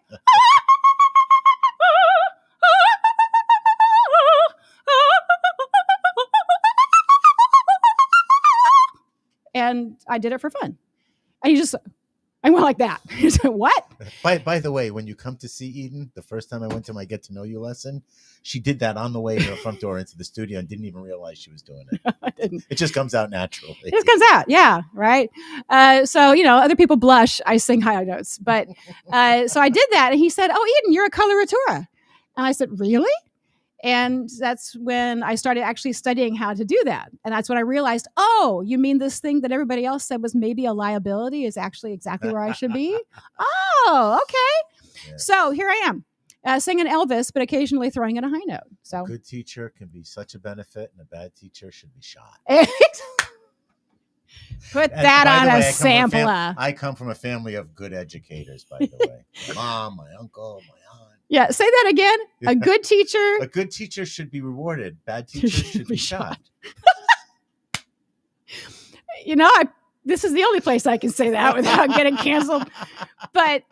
And I did it for fun. And I went like that. He said, what? By the way, when you come to see Eden, the first time I went to my Get to Know You lesson, she did that on the way to the front door into the studio and didn't even realize she was doing it. I didn't. It just comes out naturally. It just comes out. Yeah. Right. So, other people blush. I sing high notes. But so I did that. And he said, oh, Eden, you're a coloratura. And I said, really? And that's when I started actually studying how to do that. And that's when I realized, oh, you mean this thing that everybody else said was maybe a liability is actually exactly where I should be? Oh, okay. Yeah. So here I am, singing Elvis, but occasionally throwing in a high note. So a good teacher can be such a benefit and a bad teacher should be shot. Put that on a sampler. I come from a family of good educators, by the way. My mom, my uncle, my aunt. Yeah, say that again. A good teacher. A good teacher should be rewarded. Bad teachers should be shot. This is the only place I can say that without getting canceled. But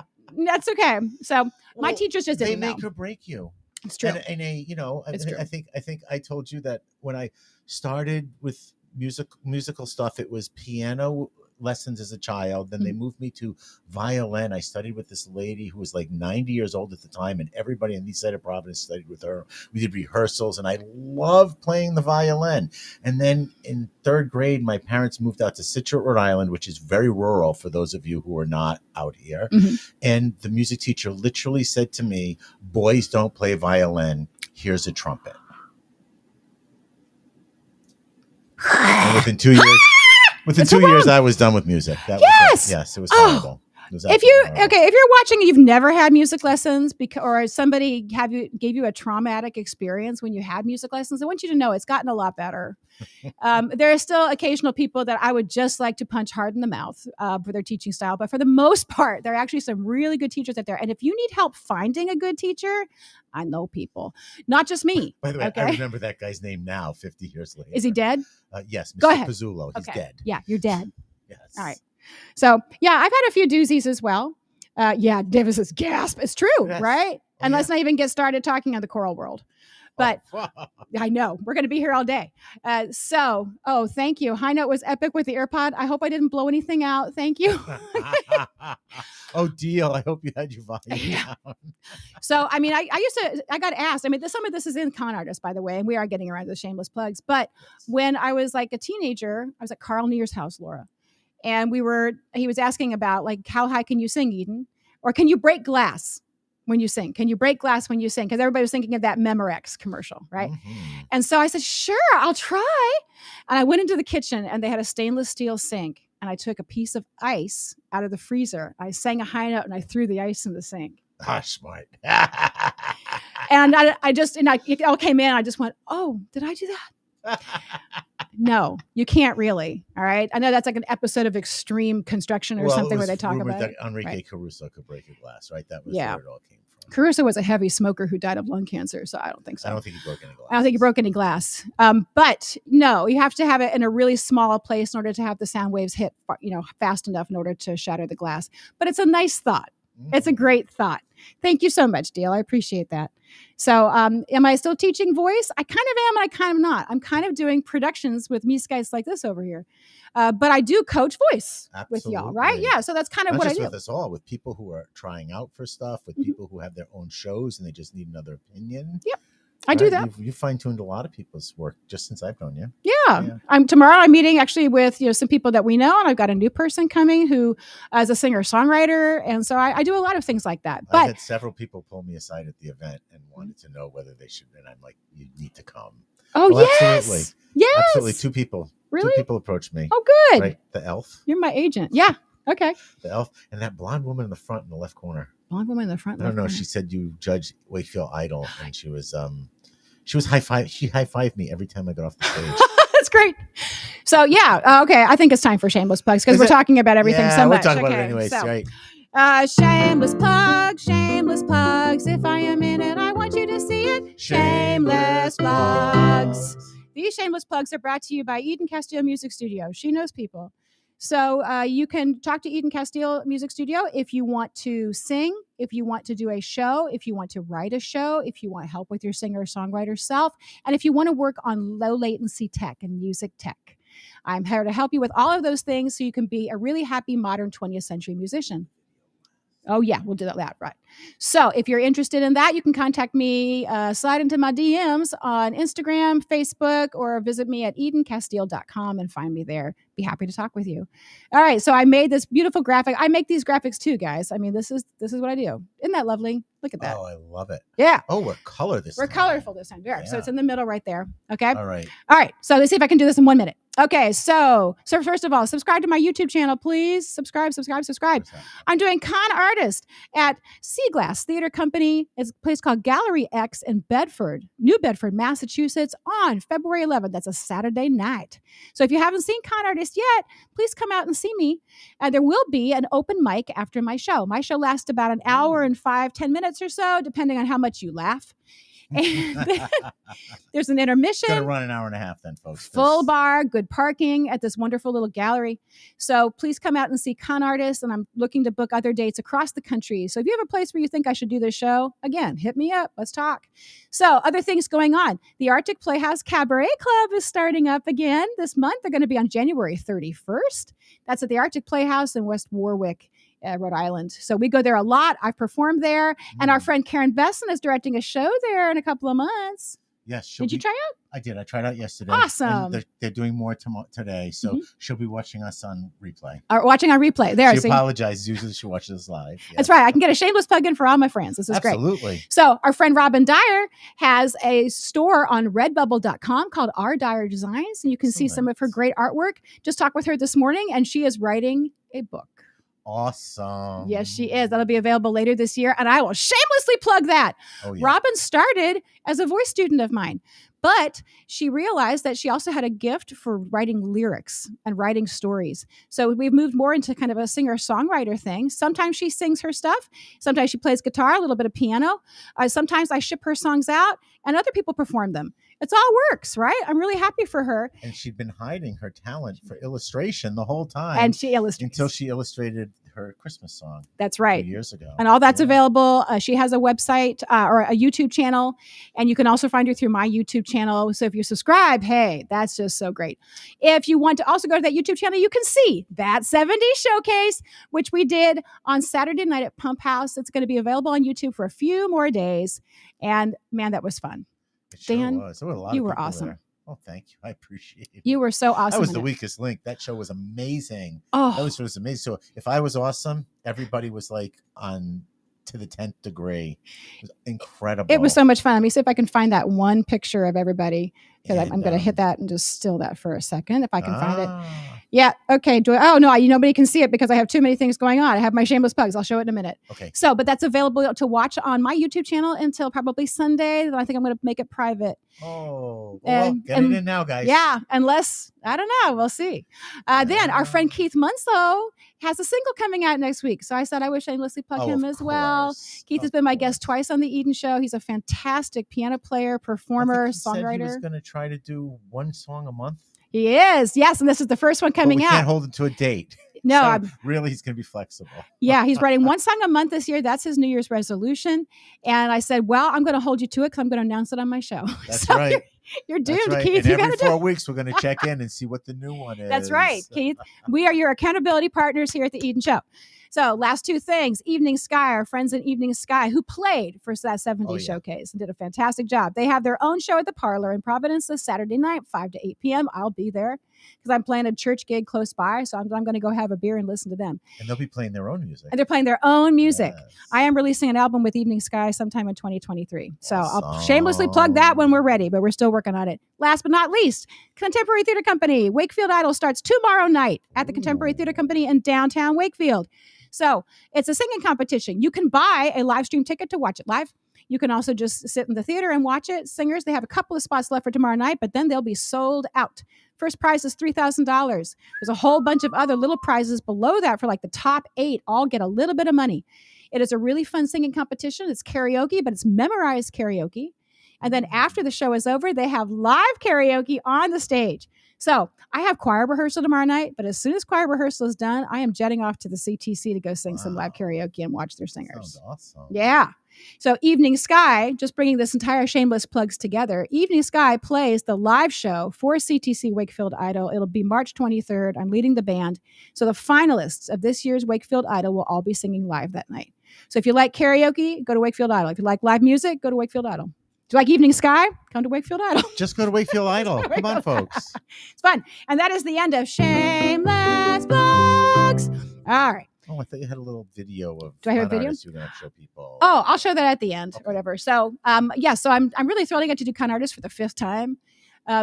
that's okay. So my teachers just didn't know. They make or break you. It's true. It's true. I think I told you that when I started with musical stuff, it was piano lessons as a child. Then they moved me to violin. I studied with this lady who was like 90 years old at the time, and everybody in the east side of Providence studied with her. We did rehearsals, and I loved playing the violin. And then in third grade, my parents moved out to Situate, Rhode Island, which is very rural for those of you who are not out here. And the music teacher literally said to me, boys don't play violin. Here's a trumpet. And within 2 years, I was done with music. That yes, it was horrible. If you're watching and you've never had music lessons or somebody gave you a traumatic experience when you had music lessons, I want you to know it's gotten a lot better. There are still occasional people that I would just like to punch hard in the mouth for their teaching style. But for the most part, there are actually some really good teachers out there. And if you need help finding a good teacher, I know people, not just me. By the way, I remember that guy's name now, 50 years later. Is he dead? Yes, Mr. Go ahead. Pizzulo. He's dead. Yeah, you're dead. Yes. All right. So, yeah, I've had a few doozies as well. Davis says, gasp. It's true, right? And let's not even get started talking on the choral world. But I know we're going to be here all day. Thank you. High Note was epic with the AirPod. I hope I didn't blow anything out. Thank you. Deal. I hope you had your volume down. So, I mean, I got asked, some of this is in Con Artist, by the way, and we are getting around to the shameless plugs. But when I was like a teenager, I was at Carl Neer's house, Laura. And he was asking about like, how high can you sing, Eden? Or can you break glass when you sing? Can you break glass when you sing? Because everybody was thinking of that Memorex commercial, right? And so I said, sure, I'll try. And I went into the kitchen and they had a stainless steel sink. And I took a piece of ice out of the freezer. I sang a high note and I threw the ice in the sink. Smart. And it all came in. I just went, oh, did I do that? No, you can't really. All right. I know that's like an episode of Extreme Construction or something where they talk about that Enrique Caruso could break a glass, right? That was where it all came from. Caruso was a heavy smoker who died of lung cancer, so I don't think so. I don't think he broke any glass. I don't think he broke any glass. But no, you have to have it in a really small place in order to have the sound waves hit, fast enough in order to shatter the glass. But it's a nice thought. It's a great thought. Thank you so much, Dale. I appreciate that. So am I still teaching voice? I kind of am and I kind of not. I'm kind of doing productions with me guys like this over here. But I do coach voice with y'all, right? Yeah. So that's kind of not what just I do. With us all, with people who are trying out for stuff, with people who have their own shows and they just need another opinion. Yep. I do that. You fine-tuned a lot of people's work just since I've known you. Yeah. Tomorrow I'm meeting actually with some people that we know, and I've got a new person coming who is a singer-songwriter, and so I do a lot of things like that. But I had several people pull me aside at the event and wanted to know whether they should, and I'm like, you need to come. Oh, yes. Absolutely. Yes. Absolutely. Two people. Really? 2 people approached me. Oh, good. Right. The elf. You're my agent. Yeah. Okay. The elf and that blonde woman in the front in the left corner. Blonde woman in the front. I don't know. She said you judge Wakefield Idol, and she was high five. She high fived me every time I got off the stage. That's great. So okay. I think it's time for shameless plugs because we're talking about everything so much. We're talking about it anyways, right? Shameless plugs, shameless plugs. If I am in it, I want you to see it. Shameless plugs. These shameless plugs are brought to you by Eden Castile Music Studio. She knows people. So you can talk to Eden Castile Music Studio if you want to sing, if you want to do a show, if you want to write a show, if you want help with your singer-songwriter self, and if you want to work on low latency tech and music tech. I'm here to help you with all of those things so you can be a really happy modern 20th century musician. Oh, yeah, we'll do that. Right. So if you're interested in that, you can contact me, slide into my DMs on Instagram, Facebook, or visit me at edencastile.com and find me there. Be happy to talk with you. All right. So I made this beautiful graphic. I make these graphics too, guys. I mean, this is what I do. Isn't that lovely? Look at that. Oh, I love it. Yeah. Oh, we're color this We're time. colorful this time. Yeah. So it's in the middle right there. Okay. All right. So let's see if I can do this in 1 minute. Okay. So first of all, subscribe to my YouTube channel, please. Subscribe. I'm doing Con Artist at Seaglass Theater Company. It's a place called Gallery X in New Bedford, Massachusetts on February 11th. That's a Saturday night. So if you haven't seen Con Artist yet, please come out and see me. There will be an open mic after my show. My show lasts about an hour and 5-10 minutes or so, depending on how much you laugh. And there's an intermission. Gonna run an hour and a half then, folks. Full bar, good parking at this wonderful little gallery. So please come out and see con artists. And I'm looking to book other dates across the country. So if you have a place where you think I should do this show, again, hit me up. Let's talk. So other things going on. The Arctic Playhouse Cabaret Club is starting up again this month. They're going to be on January 31st. That's at the Arctic Playhouse in West Warwick, Rhode Island. So we go there a lot. I've performed there. And our friend Karen Besson is directing a show there in a couple of months. Yes. Did you try out? I did. I tried out yesterday. Awesome. And they're doing more today. So she'll be watching us on replay. Watching on replay. There. She apologizes. Usually she watches us live. Yeah. That's right. I can get a shameless plug in for all my friends. This is great. Absolutely. So our friend Robin Dyer has a store on redbubble.com called Our Dyer Designs. And you can see some of her great artwork. Just talked with her this morning and she is writing a book. Awesome. Yes, she is. That'll be available later this year. And I will shamelessly plug that. Oh, yeah. Robin started as a voice student of mine, but she realized that she also had a gift for writing lyrics and writing stories. So we've moved more into kind of a singer-songwriter thing. Sometimes she sings her stuff. Sometimes she plays guitar, a little bit of piano. Sometimes I ship her songs out and other people perform them. It's all works, right? I'm really happy for her. And she'd been hiding her talent for illustration the whole time. And she illustrates. Until she illustrated her Christmas song. That's right. 2 years ago. And all that's available. She has a website or a YouTube channel. And you can also find her through my YouTube channel. So if you subscribe, hey, that's just so great. If you want to also go to that YouTube channel, you can see that 70s showcase, which we did on Saturday night at Pump House. It's going to be available on YouTube for a few more days. And man, that was fun. It sure Dan, was. There were a lot you of were people awesome. there. Oh, thank you. I appreciate it. You were so awesome. That was the weakest link. That show was amazing. Oh, that was amazing. So if I was awesome, everybody was like on to the 10th degree. It was incredible. It was so much fun. Let me see if I can find that one picture of everybody. Because I'm going to hit that and just still that for a second if I can find it. Yeah. Okay. Nobody can see it because I have too many things going on. I have my shameless plugs. I'll show it in a minute. Okay. So, but that's available to watch on my YouTube channel until probably Sunday. Then I think I'm going to make it private. Oh, well, get it in now, guys. Yeah. Unless, I don't know. We'll see. Then our friend Keith Munslow has a single coming out next week. So I said I would shamelessly plug him as well. Keith has been my guest twice on the Eden Show. He's a fantastic piano player, performer, songwriter. He was going to try to do one song a month. He is. Yes. And this is the first one coming out. Can't hold him to a date. No, so really, he's going to be flexible. Yeah, he's writing one song a month this year. That's his New Year's resolution. And I said, well, I'm going to hold you to it because I'm going to announce it on my show. That's so right. You're doomed, right. Keith. And every 4 weeks, we're going to check in and see what the new one is. That's right, Keith. We are your accountability partners here at the Eden Show. So last two things, Evening Sky, our friends in Evening Sky who played for that 70s showcase and did a fantastic job. They have their own show at the Parlor in Providence this Saturday night, 5 to 8 p.m. I'll be there because I'm playing a church gig close by. So I'm going to go have a beer and listen to them. And they'll be playing their own music. And they're playing their own music. Yes. I am releasing an album with Evening Sky sometime in 2023. So I'll shamelessly plug that when we're ready, but we're still working on it. Last but not least, Contemporary Theater Company. Wakefield Idol starts tomorrow night at the Contemporary Theater Company in downtown Wakefield. So it's a singing competition. You can buy a live stream ticket to watch it live. You can also just sit in the theater and watch it. Singers, they have a couple of spots left for tomorrow night, but then they'll be sold out. First prize is $3,000. There's a whole bunch of other little prizes below that for like the top 8. All get a little bit of money. It is a really fun singing competition. It's karaoke, but it's memorized karaoke. And then after the show is over, they have live karaoke on the stage. So I have choir rehearsal tomorrow night, but as soon as choir rehearsal is done, I am jetting off to the CTC to go sing some live karaoke and watch their singers. Sounds awesome. Yeah. So Evening Sky, just bringing this entire Shameless Plugs together, Evening Sky plays the live show for CTC Wakefield Idol. It'll be March 23rd. I'm leading the band. So the finalists of this year's Wakefield Idol will all be singing live that night. So if you like karaoke, go to Wakefield Idol. If you like live music, go to Wakefield Idol. Do you like Evening Sky? Come to Wakefield Idol. Just go to Wakefield Idol. Come on, folks. It's fun. And that is the end of Shameless Plugs. All right. Oh, I thought you had a little video of. Do I have a video? You're going to show people. Oh, I'll show that at the end or whatever. So, so I'm really thrilled I get to do con artists for the 5th time.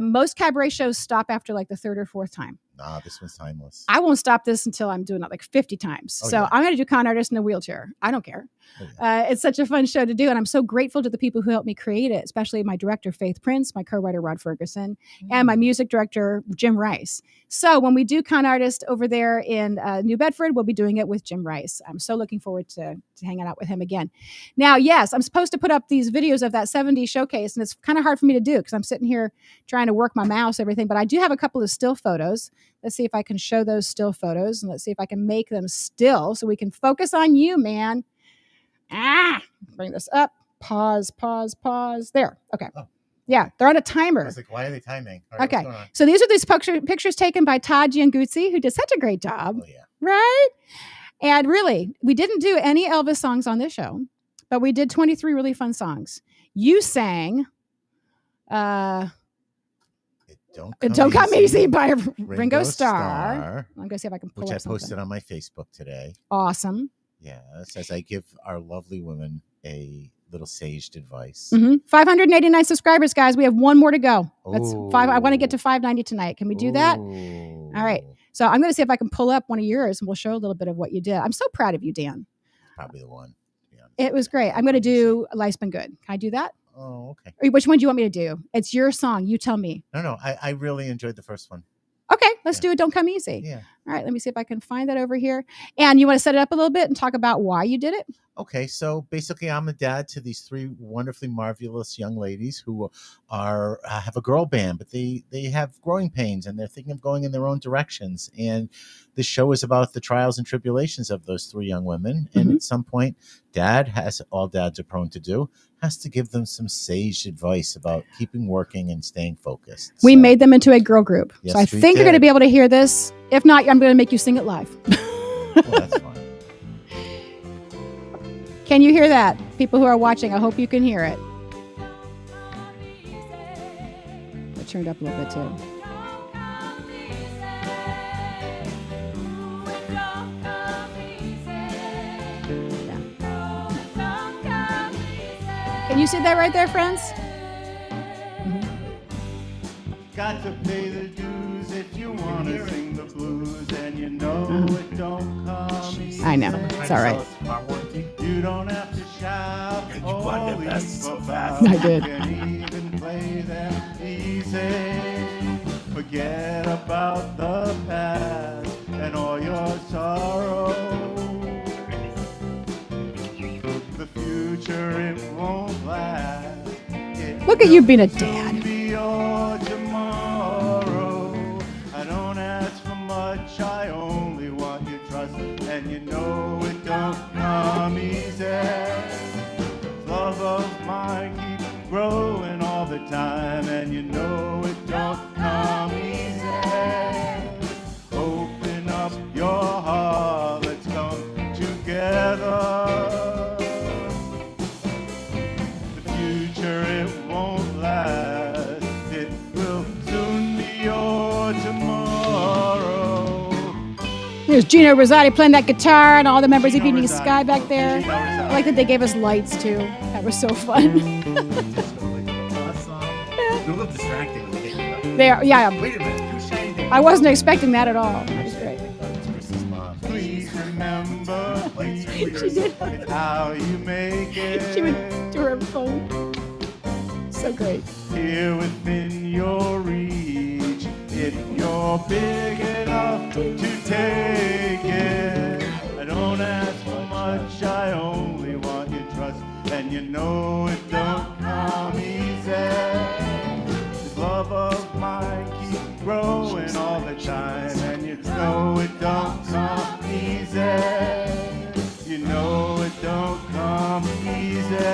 Most cabaret shows stop after like the 3rd or 4th time. Nah, this one's timeless. I won't stop this until I'm doing it like 50 times. Oh, so yeah. I'm going to do Con Artist in a wheelchair. I don't care. Oh, yeah. It's such a fun show to do. And I'm so grateful to the people who helped me create it, especially my director, Faith Prince, my co-writer, Rod Ferguson, and my music director, Jim Rice. So when we do Con Artist over there in New Bedford, we'll be doing it with Jim Rice. I'm so looking forward to hanging out with him again. Now, yes, I'm supposed to put up these videos of that 70s showcase, and it's kind of hard for me to do because I'm sitting here trying to work my mouse, everything. But I do have a couple of still photos. Let's see if I can show those still photos, and let's see if I can make them still so we can focus on you, man. Bring this up. Pause. There. Okay. Oh. Yeah, they're on a I timer. was like, why are they timing? All right, Okay. what's going on? So these are these pictures taken by Todd Gianguzzi, who did such a great job. Oh, yeah. Right? And really, we didn't do any Elvis songs on this show, but we did 23 really fun songs. You sang It Don't Come Easy by Ringo Starr. Starr, I'm going to see if I can pull which up I posted something. on my Facebook today. Awesome. Yes, as I give our lovely women a little saged advice. 589 subscribers, guys. We have one more to go. That's Ooh. 5. I want to get to 590 tonight. Can we do that? Ooh. All right. So I'm going to see if I can pull up one of yours, and we'll show a little bit of what you did. I'm so proud of you, Dan. Probably the one. To be honest. It was great. I'm going to do Life's Been Good. Can I do that? Oh, okay. Or which one do you want me to do? It's your song. You tell me. No. I really enjoyed the first one. Okay, let's do it. Don't Come Easy. Yeah. All right, let me see if I can find that over here. And you want to set it up a little bit and talk about why you did it? Okay, so basically, I'm a dad to these 3 wonderfully marvelous young ladies who are have a girl band, but they have growing pains and they're thinking of going in their own directions. And the show is about the trials and tribulations of those 3 young women. And at some point, Dad, as all dads are prone to do, has to give them some sage advice about keeping working and staying focused. We made them into a girl group. Yes, so I we think you're going to did. be able to hear this. If not, I'm going to make you sing it live. Well, that's fine. Can you hear that? People who are watching, I hope you can hear it. I turned up a little bit too. Can you see that right there, friends? Got to pay the dues if you want to sing the blues, and you know it don't come easy. I know. It's all right. You don't have to shout. You bought them best so fast. I did. You can even play them easy. Forget about the past and all your sorrow. The future, it won't last. Look at you being a dad. Be your tomorrow. I don't ask for much, I only want your trust, and you know it don't come easy. Love of mine keeps growing all the time, and you know it don't come easy. Open up your heart, let's come together. It won't last. It will soon be your tomorrow. There's Gino Rosati playing that guitar and all the members of Evening Sky back there. I like that they gave us lights too. That was so fun. They're a little distracting when they get you up. They are, yeah. Wait a minute. Who's shining? I wasn't expecting that at all. That was great. It's Chris's mom. Please remember, She did. it's how you make it. She would do her phone. So great. Here within your reach, if you're big enough to take it. I don't ask for much, I only want your trust, and you know it don't come easy. This love of mine keeps growing all the time, and you know it don't come easy. You know it don't come easy.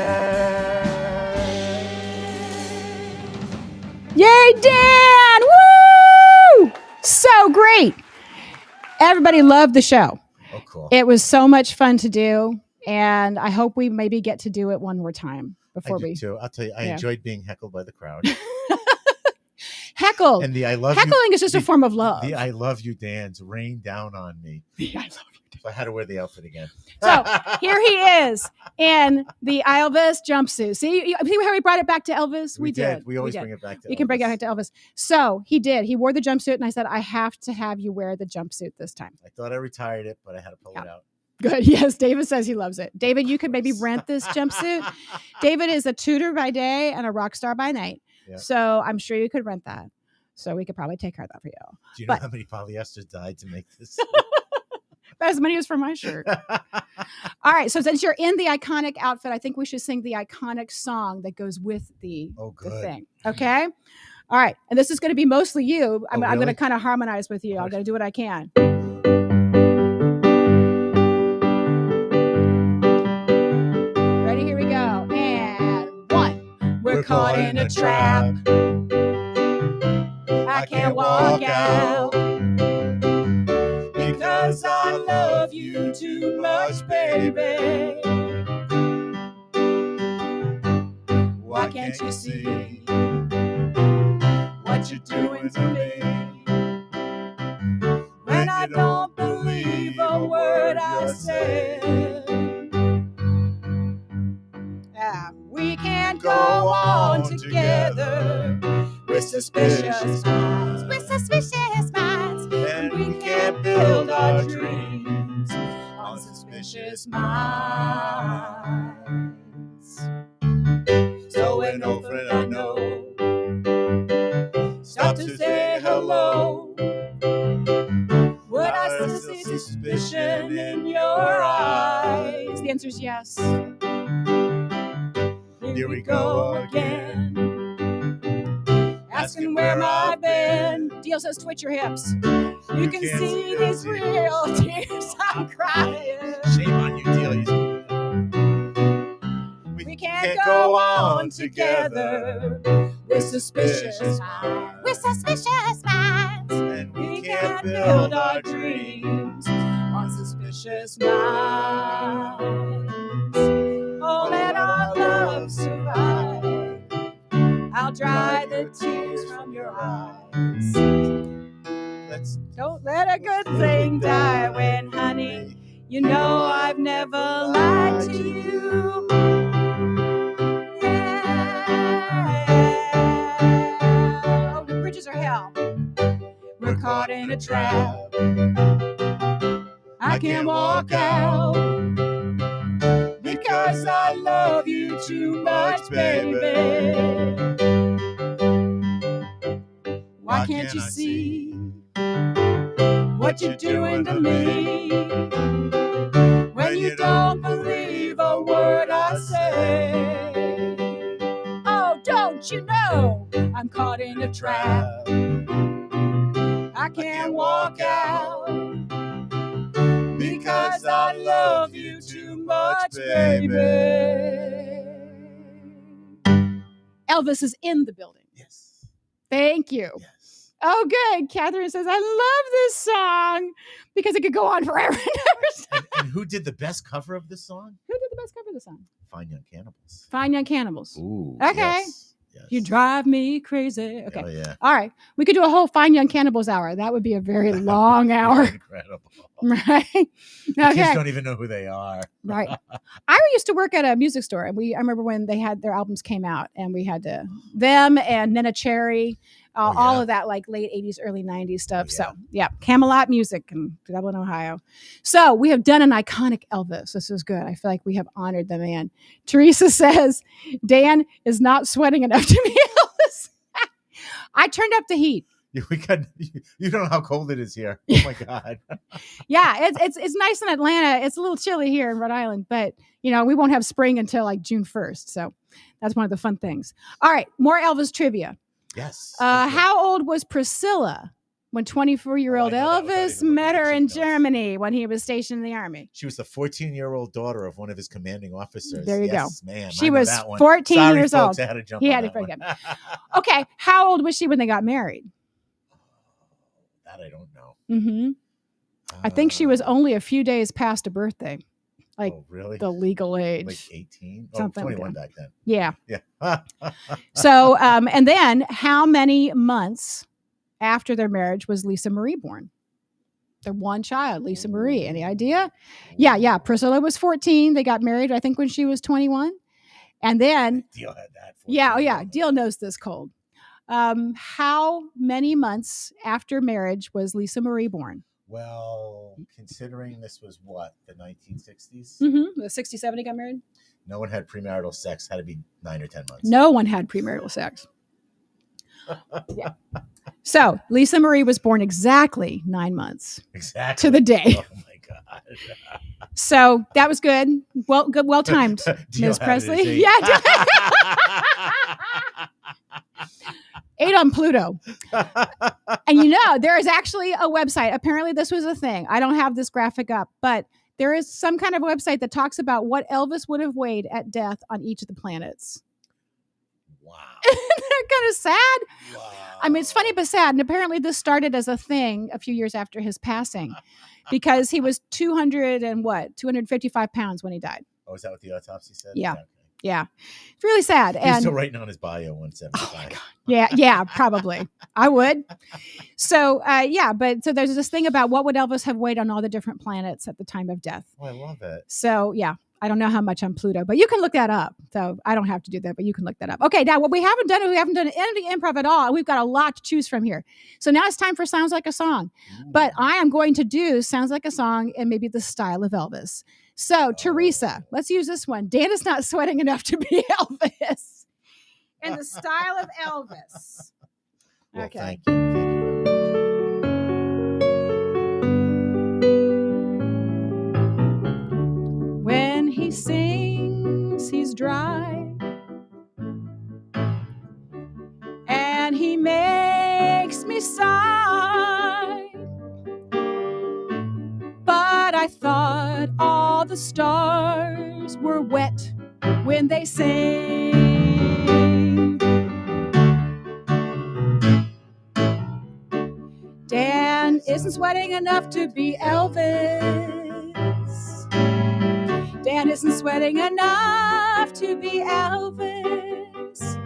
Yay, Dan! Woo! So great. Everybody loved the show. Oh, cool. It was so much fun to do, and I hope we maybe get to do it one more time before I do we too. I'll tell you, I enjoyed being heckled by the crowd. heckle. And the I love Heckling you, is just a form of love. The I love you, Dan's rained down on me. I love you. So I had to wear the outfit again. So here he is in the Elvis jumpsuit. See how we brought it back to Elvis? We did. We always did. bring it back to We Elvis. can bring it back to Elvis. So he did. He wore the jumpsuit, and I said, I have to have you wear the jumpsuit this time. I thought I retired it, but I had to pull it out. Good. Yes, David says he loves it. David, you could maybe rent this jumpsuit. David is a tutor by day and a rock star by night. Yeah. So I'm sure you could rent that. So we could probably take care of that for you. Do you know how many polyesters died to make this? As many as for my shirt. All right. So since you're in the iconic outfit, I think we should sing the iconic song that goes with the thing. Okay. All right. And this is going to be mostly you. I'm going to kind of harmonize with you. I'm going to do what I can. Ready? Here we go. And 1. We're caught in a trap. I can't walk out. Because I love you too much, baby. Why can't you see what you're doing to me? When I don't believe a word I say. We can't go on together. We're suspicious minds. We're suspicious minds. And we can't build our dreams on suspicious minds. So when old friend I know stop to say hello, would I see suspicion in your eyes? The answer is yes. Here we go again, asking where I've been. Deal says twitch your hips. You can see these real tears I'm crying. Shame on you, Deal. We can't go on together. We're suspicious minds. We're suspicious minds. And we can't build our dreams on suspicious minds. Oh, let our love survive. I'll dry the tears from your eyes. Don't let a good thing die when, honey, you know I've never lied to you. Yeah. Oh, the bridges are hell. We're caught in a trap. I can't walk out because I love you too much, baby. Why can't you see what you're doing to me? When you don't believe a word I say. Oh, don't you know I'm caught in a trap? I can't walk out because I love you too much, baby. Elvis is in the building. Yes. Thank you. Yes. Oh, good. Catherine says, I love this song because it could go on forever. And who did the best cover of this song? Who did the best cover of the song? Fine Young Cannibals. Fine Young Cannibals. Ooh. Okay. Yes. You drive me crazy. Okay. Oh, yeah. All right. We could do a whole Fine Young Cannibals hour. That would be a very long hour. Incredible. Right. The Okay. kids don't even know who they are. Right. I used to work at a music store, and I remember when they had their albums came out, and we had them and Nena Cherry, all of that like late 80s, early 90s stuff. So yeah, Camelot Music in Dublin, Ohio. So we have done an iconic Elvis. This is good. I feel like we have honored the man. Teresa says, Dan is not sweating enough to be Elvis. I turned up the heat. You don't know how cold it is here. Oh my God. Yeah, it's nice in Atlanta. It's a little chilly here in Rhode Island, but we won't have spring until like June 1st. So that's one of the fun things. All right, more Elvis trivia. Yes. How old was Priscilla when 24-year-old Elvis met her in Germany when he was stationed in the army? She was the 14-year-old daughter of one of his commanding officers. There you go. Ma'am. She was 14 Sorry, years folks, old. I had to jump He on had that to one. Okay, how old was she when they got married? That I don't know. Mm-hmm. I think she was only a few days past a birthday. Like really? the legal age. Like 18? Something 21 like back then. Yeah. Yeah. So, and then how many months after their marriage was Lisa Marie born? Their one child, Lisa Marie. Any idea? Yeah. Priscilla was 14. They got married, I think, when she was 21. And then, Deal had that. yeah. Deal knows this cold. How many months after marriage was Lisa Marie born? Well, considering this was what, the 1960s? The 67 he got married? No one had premarital sex. Had to be 9 or 10 months. No one had premarital sex. Yeah. So Lisa Marie was born exactly 9 months. Exactly. To the day. Oh my God. So that was good. Well timed, Ms. Presley. Yeah. 8 on Pluto. And there is actually a website. Apparently this was a thing. I don't have this graphic up, but there is some kind of website that talks about what Elvis would have weighed at death on each of the planets. Wow. They're kind of sad. Wow. I mean, it's funny but sad. And apparently this started as a thing a few years after his passing because he was 255 pounds when he died. Oh, is that what the autopsy said? Yeah. Okay. Yeah. It's really sad. He's still writing on his bio 175. Oh my God. Yeah, probably. I would. So, but there's this thing about what would Elvis have weighed on all the different planets at the time of death. Oh, I love it. So, yeah, I don't know how much on Pluto, but you can look that up. So I don't have to do that, but you can look that up. Okay, now what we haven't done any improv at all. We've got a lot to choose from here. So now it's time for Sounds Like a Song. Ooh. But I am going to do Sounds Like a Song in maybe the style of Elvis. So, Teresa, let's use this one. Dan is not sweating enough to be Elvis. In the style of Elvis. Well, Okay. thank you. Thank you very much. When he sings, he's dry. And he makes me sigh. But I thought all the stars were wet when they sang. Dan isn't sweating enough to be Elvis. Dan isn't sweating enough to be Elvis.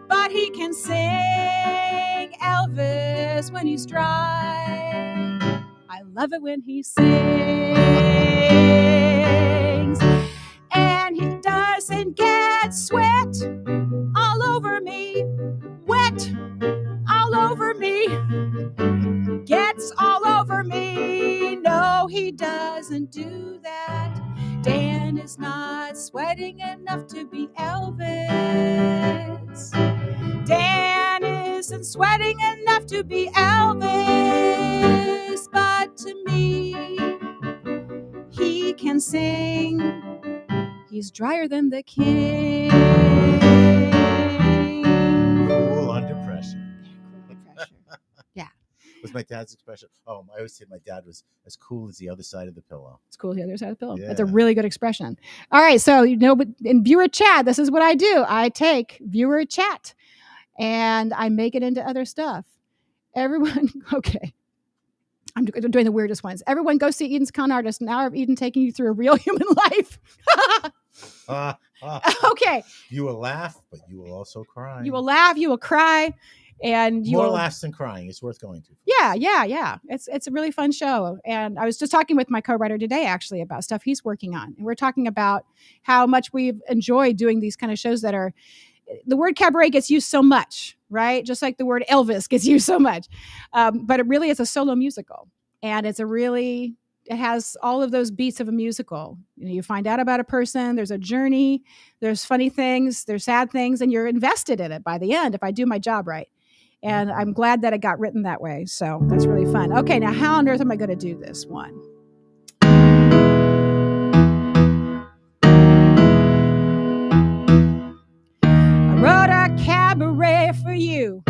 But he can sing Elvis when he's dry. I love it when he sings. And he doesn't get sweat all over me. Wet all over me. Gets all over me. No, he doesn't do that. Dan is not sweating enough to be Elvis. Dan isn't sweating enough to be Elvis. But to me, he can sing. He's drier than the king. Cool under pressure. Yeah. Was my dad's expression? Oh, I always say my dad was as cool as the other side of the pillow. It's cool the other side of the pillow. Yeah. That's a really good expression. All right. So, but in viewer chat, this is what I do. I take viewer chat and I make it into other stuff. Everyone, okay. I'm doing the weirdest ones. Everyone go see Eden's Con Artist. An hour of Eden taking you through a real human life. Okay. You will laugh, but you will also cry. You will laugh, you will cry, and you more will laughs than crying. It's worth going to. Yeah. It's a really fun show. And I was just talking with my co-writer today, actually, about stuff he's working on. And we're talking about how much we've enjoyed doing these kind of shows that are, the word cabaret gets used so much, right? Just like the word Elvis gets used so much. But it really is a solo musical. And it has all of those beats of a musical. You find out about a person, there's a journey, there's funny things, there's sad things, and you're invested in it by the end if I do my job right. And I'm glad that it got written that way. So that's really fun. Okay, now how on earth am I going to do this one? I wrote a cabaret for you.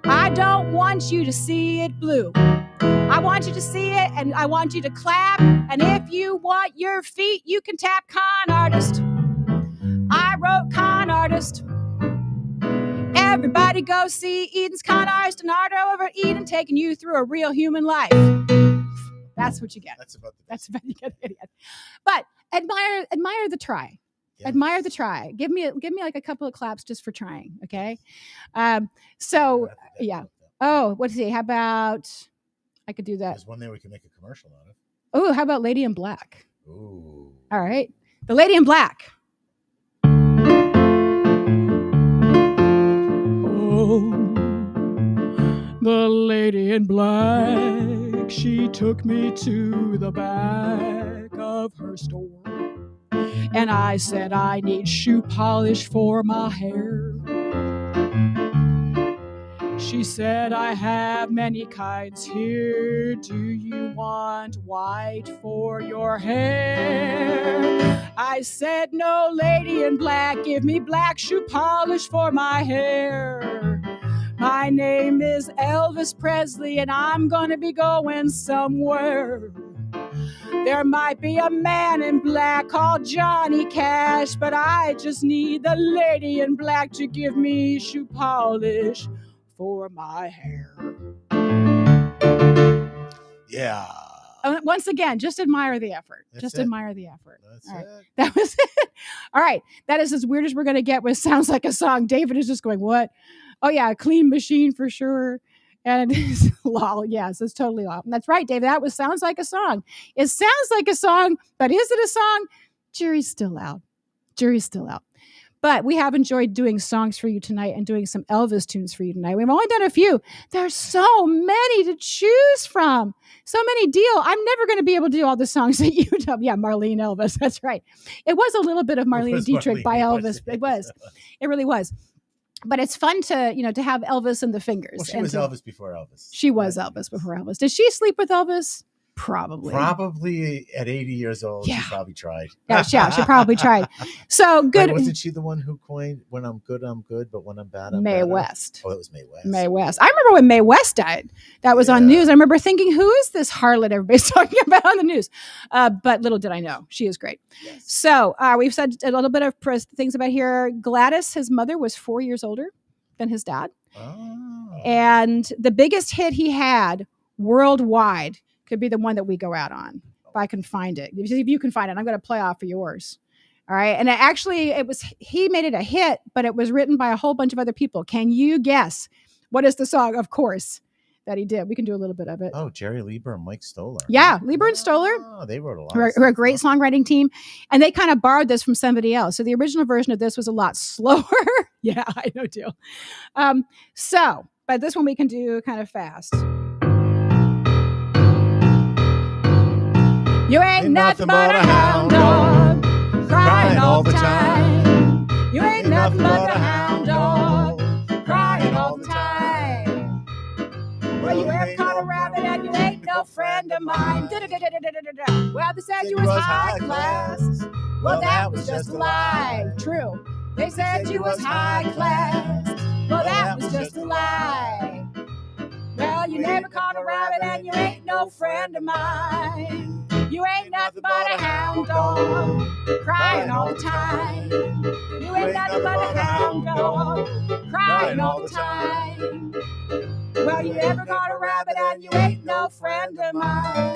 I don't want you to see it blue. I want you to see it and I want you to clap. And if you want your feet, you can tap Con Artist. I wrote Con Artist. Everybody go see Eden's Con Artist, an art over Eden taking you through a real human life. That's what you get. That's about you get, idiot. But admire the try. Yes. Admire the try. Give me like a couple of claps just for trying. Okay. So yeah. Oh, what to say? How about I could do that. There's one there we can make a commercial out of. Oh, how about Lady in Black? Ooh. All right. The Lady in Black. Oh, the Lady in Black. She took me to the back of her store. And I said, I need shoe polish for my hair. She said, I have many kinds here. Do you want white for your hair? I said, no, Lady in Black, give me black shoe polish for my hair. My name is Elvis Presley, and I'm gonna be going somewhere. There might be a man in black called Johnny Cash, but I just need the Lady in Black to give me shoe polish for my hair. Yeah. Once again, just admire the effort. That's Admire the effort. That's All right. it. That was it. All right. That is as weird as we're going to get with Sounds Like a Song. David is just going, what? Oh, yeah, a clean machine for sure. And it's lol. Yes, it's totally lol. That's right, David. That was Sounds Like a Song. It sounds like a song, but is it a song? Jury's still out. But we have enjoyed doing songs for you tonight and doing some Elvis tunes for you tonight. We've only done a few. There's so many to choose from. So many deal. I'm never going to be able to do all the songs that you do. Yeah, Marlene Elvis. That's right. It was a little bit of Marlene Dietrich by Elvis. It was. It really was. But it's fun to, to have Elvis in the fingers. Well, she was Elvis before Elvis. She was Elvis before Elvis. Did she sleep with Elvis? Probably at 80 years old. Yeah. She probably tried. Yeah, she probably tried. So good. Wait, wasn't she the one who coined "When I'm good, but when I'm bad, I'm Mae better"? West. Oh, it was Mae West. Mae West. I remember when Mae West died. That was on news. I remember thinking, who is this harlot everybody's talking about on the news? But little did I know, she is great. Yes. So we've said a little bit of things about here. Gladys, his mother, was 4 years older than his dad. Oh. And the biggest hit he had worldwide could be the one that we go out on, if I can find it. If you can find it, I'm going to play off for yours. All right. And he made it a hit, but it was written by a whole bunch of other people. Can you guess what is the song? Of course, that he did. We can do a little bit of it. Oh, Jerry Lieber and Mike Stoller. Yeah, Lieber and Stoller. Oh, they wrote a lot. Who are a great songwriting team. And they kind of borrowed this from somebody else. So the original version of this was a lot slower. Yeah, I know, deal. But this one we can do kind of fast. You ain't nothing but a hound dog, crying all the time. You ain't nothing but a hound dog, crying all the time. Well, you ever caught a rabbit and you ain't no friend of mine. Well, they said you was high class. Well, that was just a lie. True. They said you was high class. Well, that was just a lie. Well, you never caught a rabbit and you ain't no friend of mine. You ain't nothing but a hound dog, crying all the time. You ain't nothing but a hound dog, crying all the time. Well, you never caught a rabbit and you ain't no friend of mine.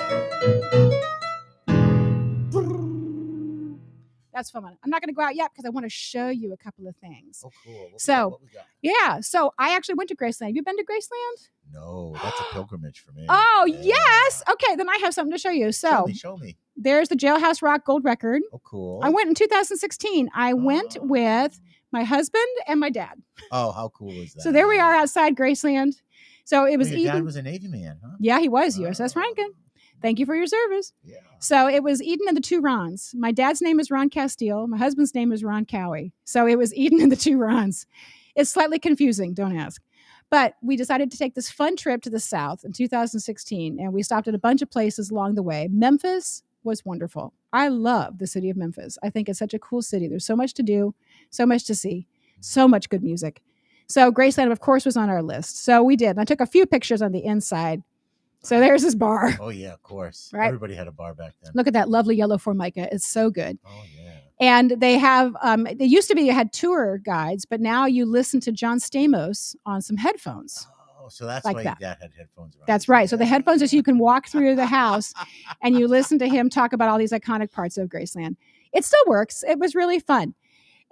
That's fun. I'm not going to go out yet because I want to show you a couple of things. Oh, cool. What we got? So I actually went to Graceland. Have you been to Graceland? No, that's a pilgrimage for me. Oh, yes. Okay, then I have something to show you. So show me. There's the Jailhouse Rock gold record. Oh, cool. I went in 2016. I went with my husband and my dad. Oh, how cool is that? So there we are outside Graceland. So it was your dad was a Navy man, huh? Yeah, he was. USS Rankin. Thank you for your service. Yeah. So it was Eden and the two Rons. My dad's name is Ron Castile. My husband's name is Ron Cowie. So it was Eden and the two Rons. It's slightly confusing, don't ask. But we decided to take this fun trip to the South in 2016, and we stopped at a bunch of places along the way. Memphis was wonderful. I love the city of Memphis. I think it's such a cool city. There's so much to do, so much to see, so much good music. So Graceland, of course, was on our list. So we did. And I took a few pictures on the inside. So there's this bar. Oh, yeah, of course. Right? Everybody had a bar back then. Look at that lovely yellow Formica. It's so good. Oh, yeah. And they have, they used to be, you had tour guides, but now you listen to John Stamos on some headphones. Oh, so that's like why that. Your dad had headphones around. That's right. So the headphones is you can walk through the house and you listen to him talk about all these iconic parts of Graceland. It still works. It was really fun.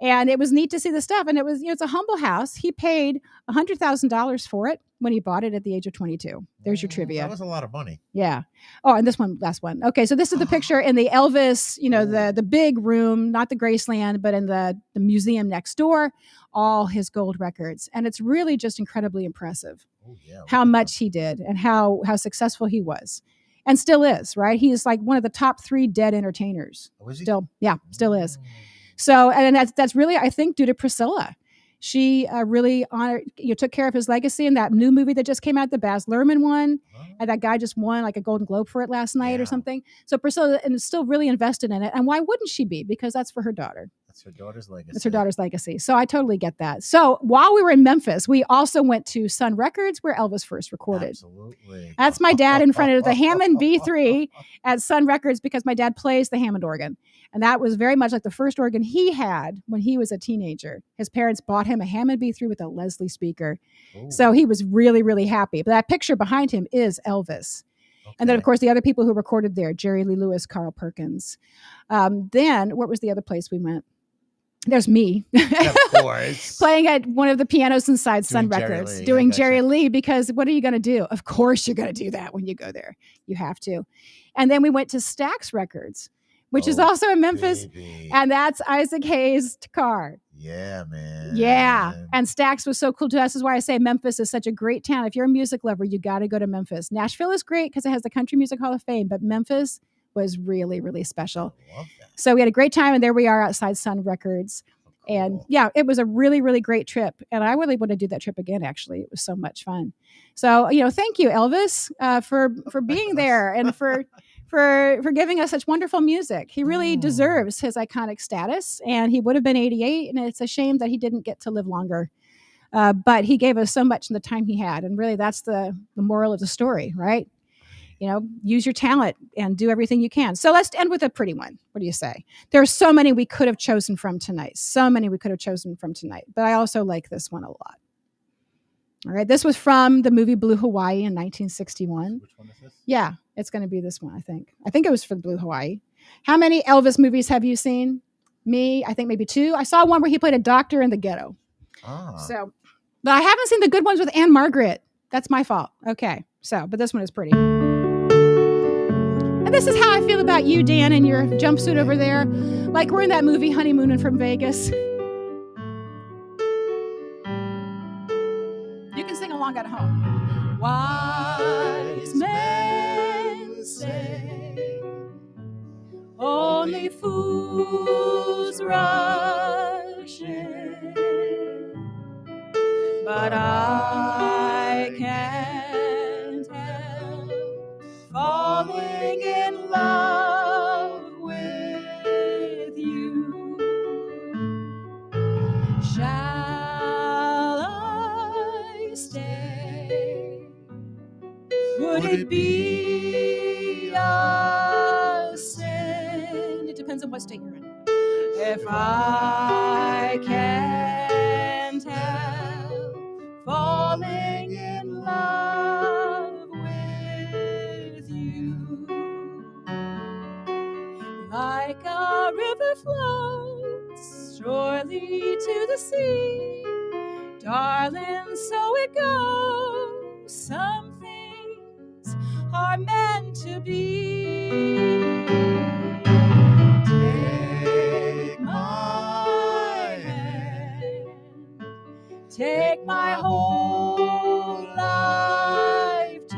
And it was neat to see the stuff. And it was, it's a humble house. He paid $100,000 for it. when he bought it at the age of 22. There's your trivia. That was a lot of money. Yeah. Oh, and this one, last one. Okay, so this is the picture in the Elvis, the big room, not the Graceland, but in the museum next door, all his gold records. And it's really just incredibly impressive how much he did and how successful he was. And still is, right? He is like one of the top 3 dead entertainers. Oh, is he? Still is. So, and that's really, I think, due to Priscilla. She really took care of his legacy in that new movie that just came out, the Baz Luhrmann one. And that guy just won like a Golden Globe for it last night or something. So Priscilla is still really invested in it. And why wouldn't she be? Because that's for her daughter. That's her daughter's legacy. It's her daughter's legacy. So I totally get that. So while we were in Memphis, we also went to Sun Records where Elvis first recorded. Absolutely. That's my dad in front of the Hammond B3 at Sun Records because my dad plays the Hammond organ. And that was very much like the first organ he had when he was a teenager. His parents bought him a Hammond B3 with a Leslie speaker. Ooh. So he was really, really happy. But that picture behind him is Elvis. Okay. And then, of course, the other people who recorded there, Jerry Lee Lewis, Carl Perkins. Then, what was the other place we went? There's me. Of course. Playing at one of the pianos inside Sun Records, doing Jerry Lee, because what are you going to do? Of course you're going to do that when you go there. You have to. And then we went to Stax Records, which is also in Memphis. Baby. And that's Isaac Hayes' car. Yeah, man. Yeah. And Stax was so cool too. This is why I say Memphis is such a great town. If you're a music lover, you got to go to Memphis. Nashville is great because it has the Country Music Hall of Fame, but Memphis was really, really special. I love that. So we had a great time, and there we are outside Sun Records. Cool. And yeah, it was a really, really great trip. And I really want to do that trip again, actually. It was so much fun. So, thank you, Elvis, for being there and for giving us such wonderful music. He really deserves his iconic status, and he would have been 88, and it's a shame that he didn't get to live longer. But he gave us so much in the time he had, and really that's the moral of the story, right? Use your talent and do everything you can. So let's end with a pretty one. What do you say? There are so many we could have chosen from tonight. But I also like this one a lot. All right. This was from the movie Blue Hawaii in 1961. Which one is this? Yeah, it's going to be this one, I think. I think it was for Blue Hawaii. How many Elvis movies have you seen? Me, I think maybe 2. I saw one where he played a doctor in the ghetto. So, but I haven't seen the good ones with Anne Margaret. That's my fault. Okay. But this one is pretty. And this is how I feel about you, Dan, and your jumpsuit over there. Like we're in that movie Honeymoonin' from Vegas. You can sing along at home. Wise men say only fools rush in, but I can't help falling in love with you. Shall I stay? Would it be a sin? It depends on what state you're in. If I can't help falling in love with you. Like a river flows surely to the sea, darling, so it goes. Some things are meant to be. Take my hand, take my whole life too,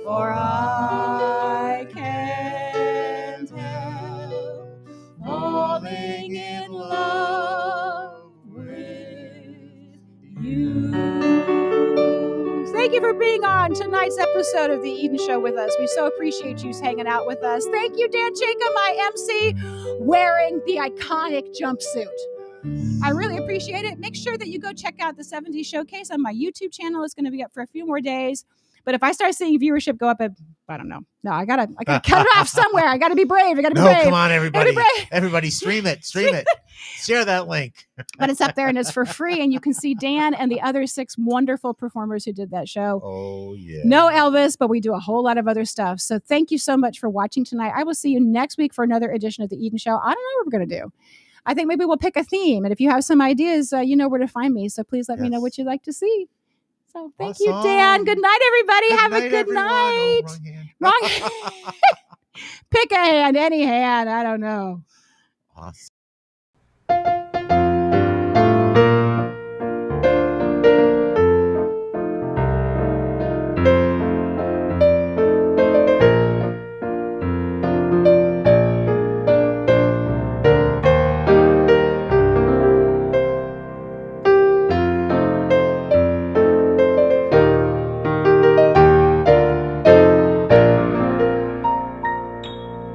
for I can't help falling in love with you. Thank you for being on tonight's episode of The Eden Show with us. We so appreciate you hanging out with us. Thank you, Dan Chaika, my MC, wearing the iconic jumpsuit. I really appreciate it. Make sure that you go check out the 70s Showcase on my YouTube channel. It's going to be up for a few more days. But if I start seeing viewership go up, I don't know. No, I gotta cut it off somewhere. I gotta be brave. Brave. Come on, everybody. Everybody stream it. Share that link. But it's up there and it's for free. And you can see Dan and the other 6 wonderful performers who did that show. Oh, yeah. No Elvis, but we do a whole lot of other stuff. So thank you so much for watching tonight. I will see you next week for another edition of The Eden Show. I don't know what we're going to do. I think maybe we'll pick a theme. And if you have some ideas, you know where to find me. So please let me know Yes. what you'd like to see. So thank you, Awesome. Dan. Good night, everybody. Have a good everyone. night. Oh, Wrong hand. Pick a hand, any hand. I don't know. Awesome.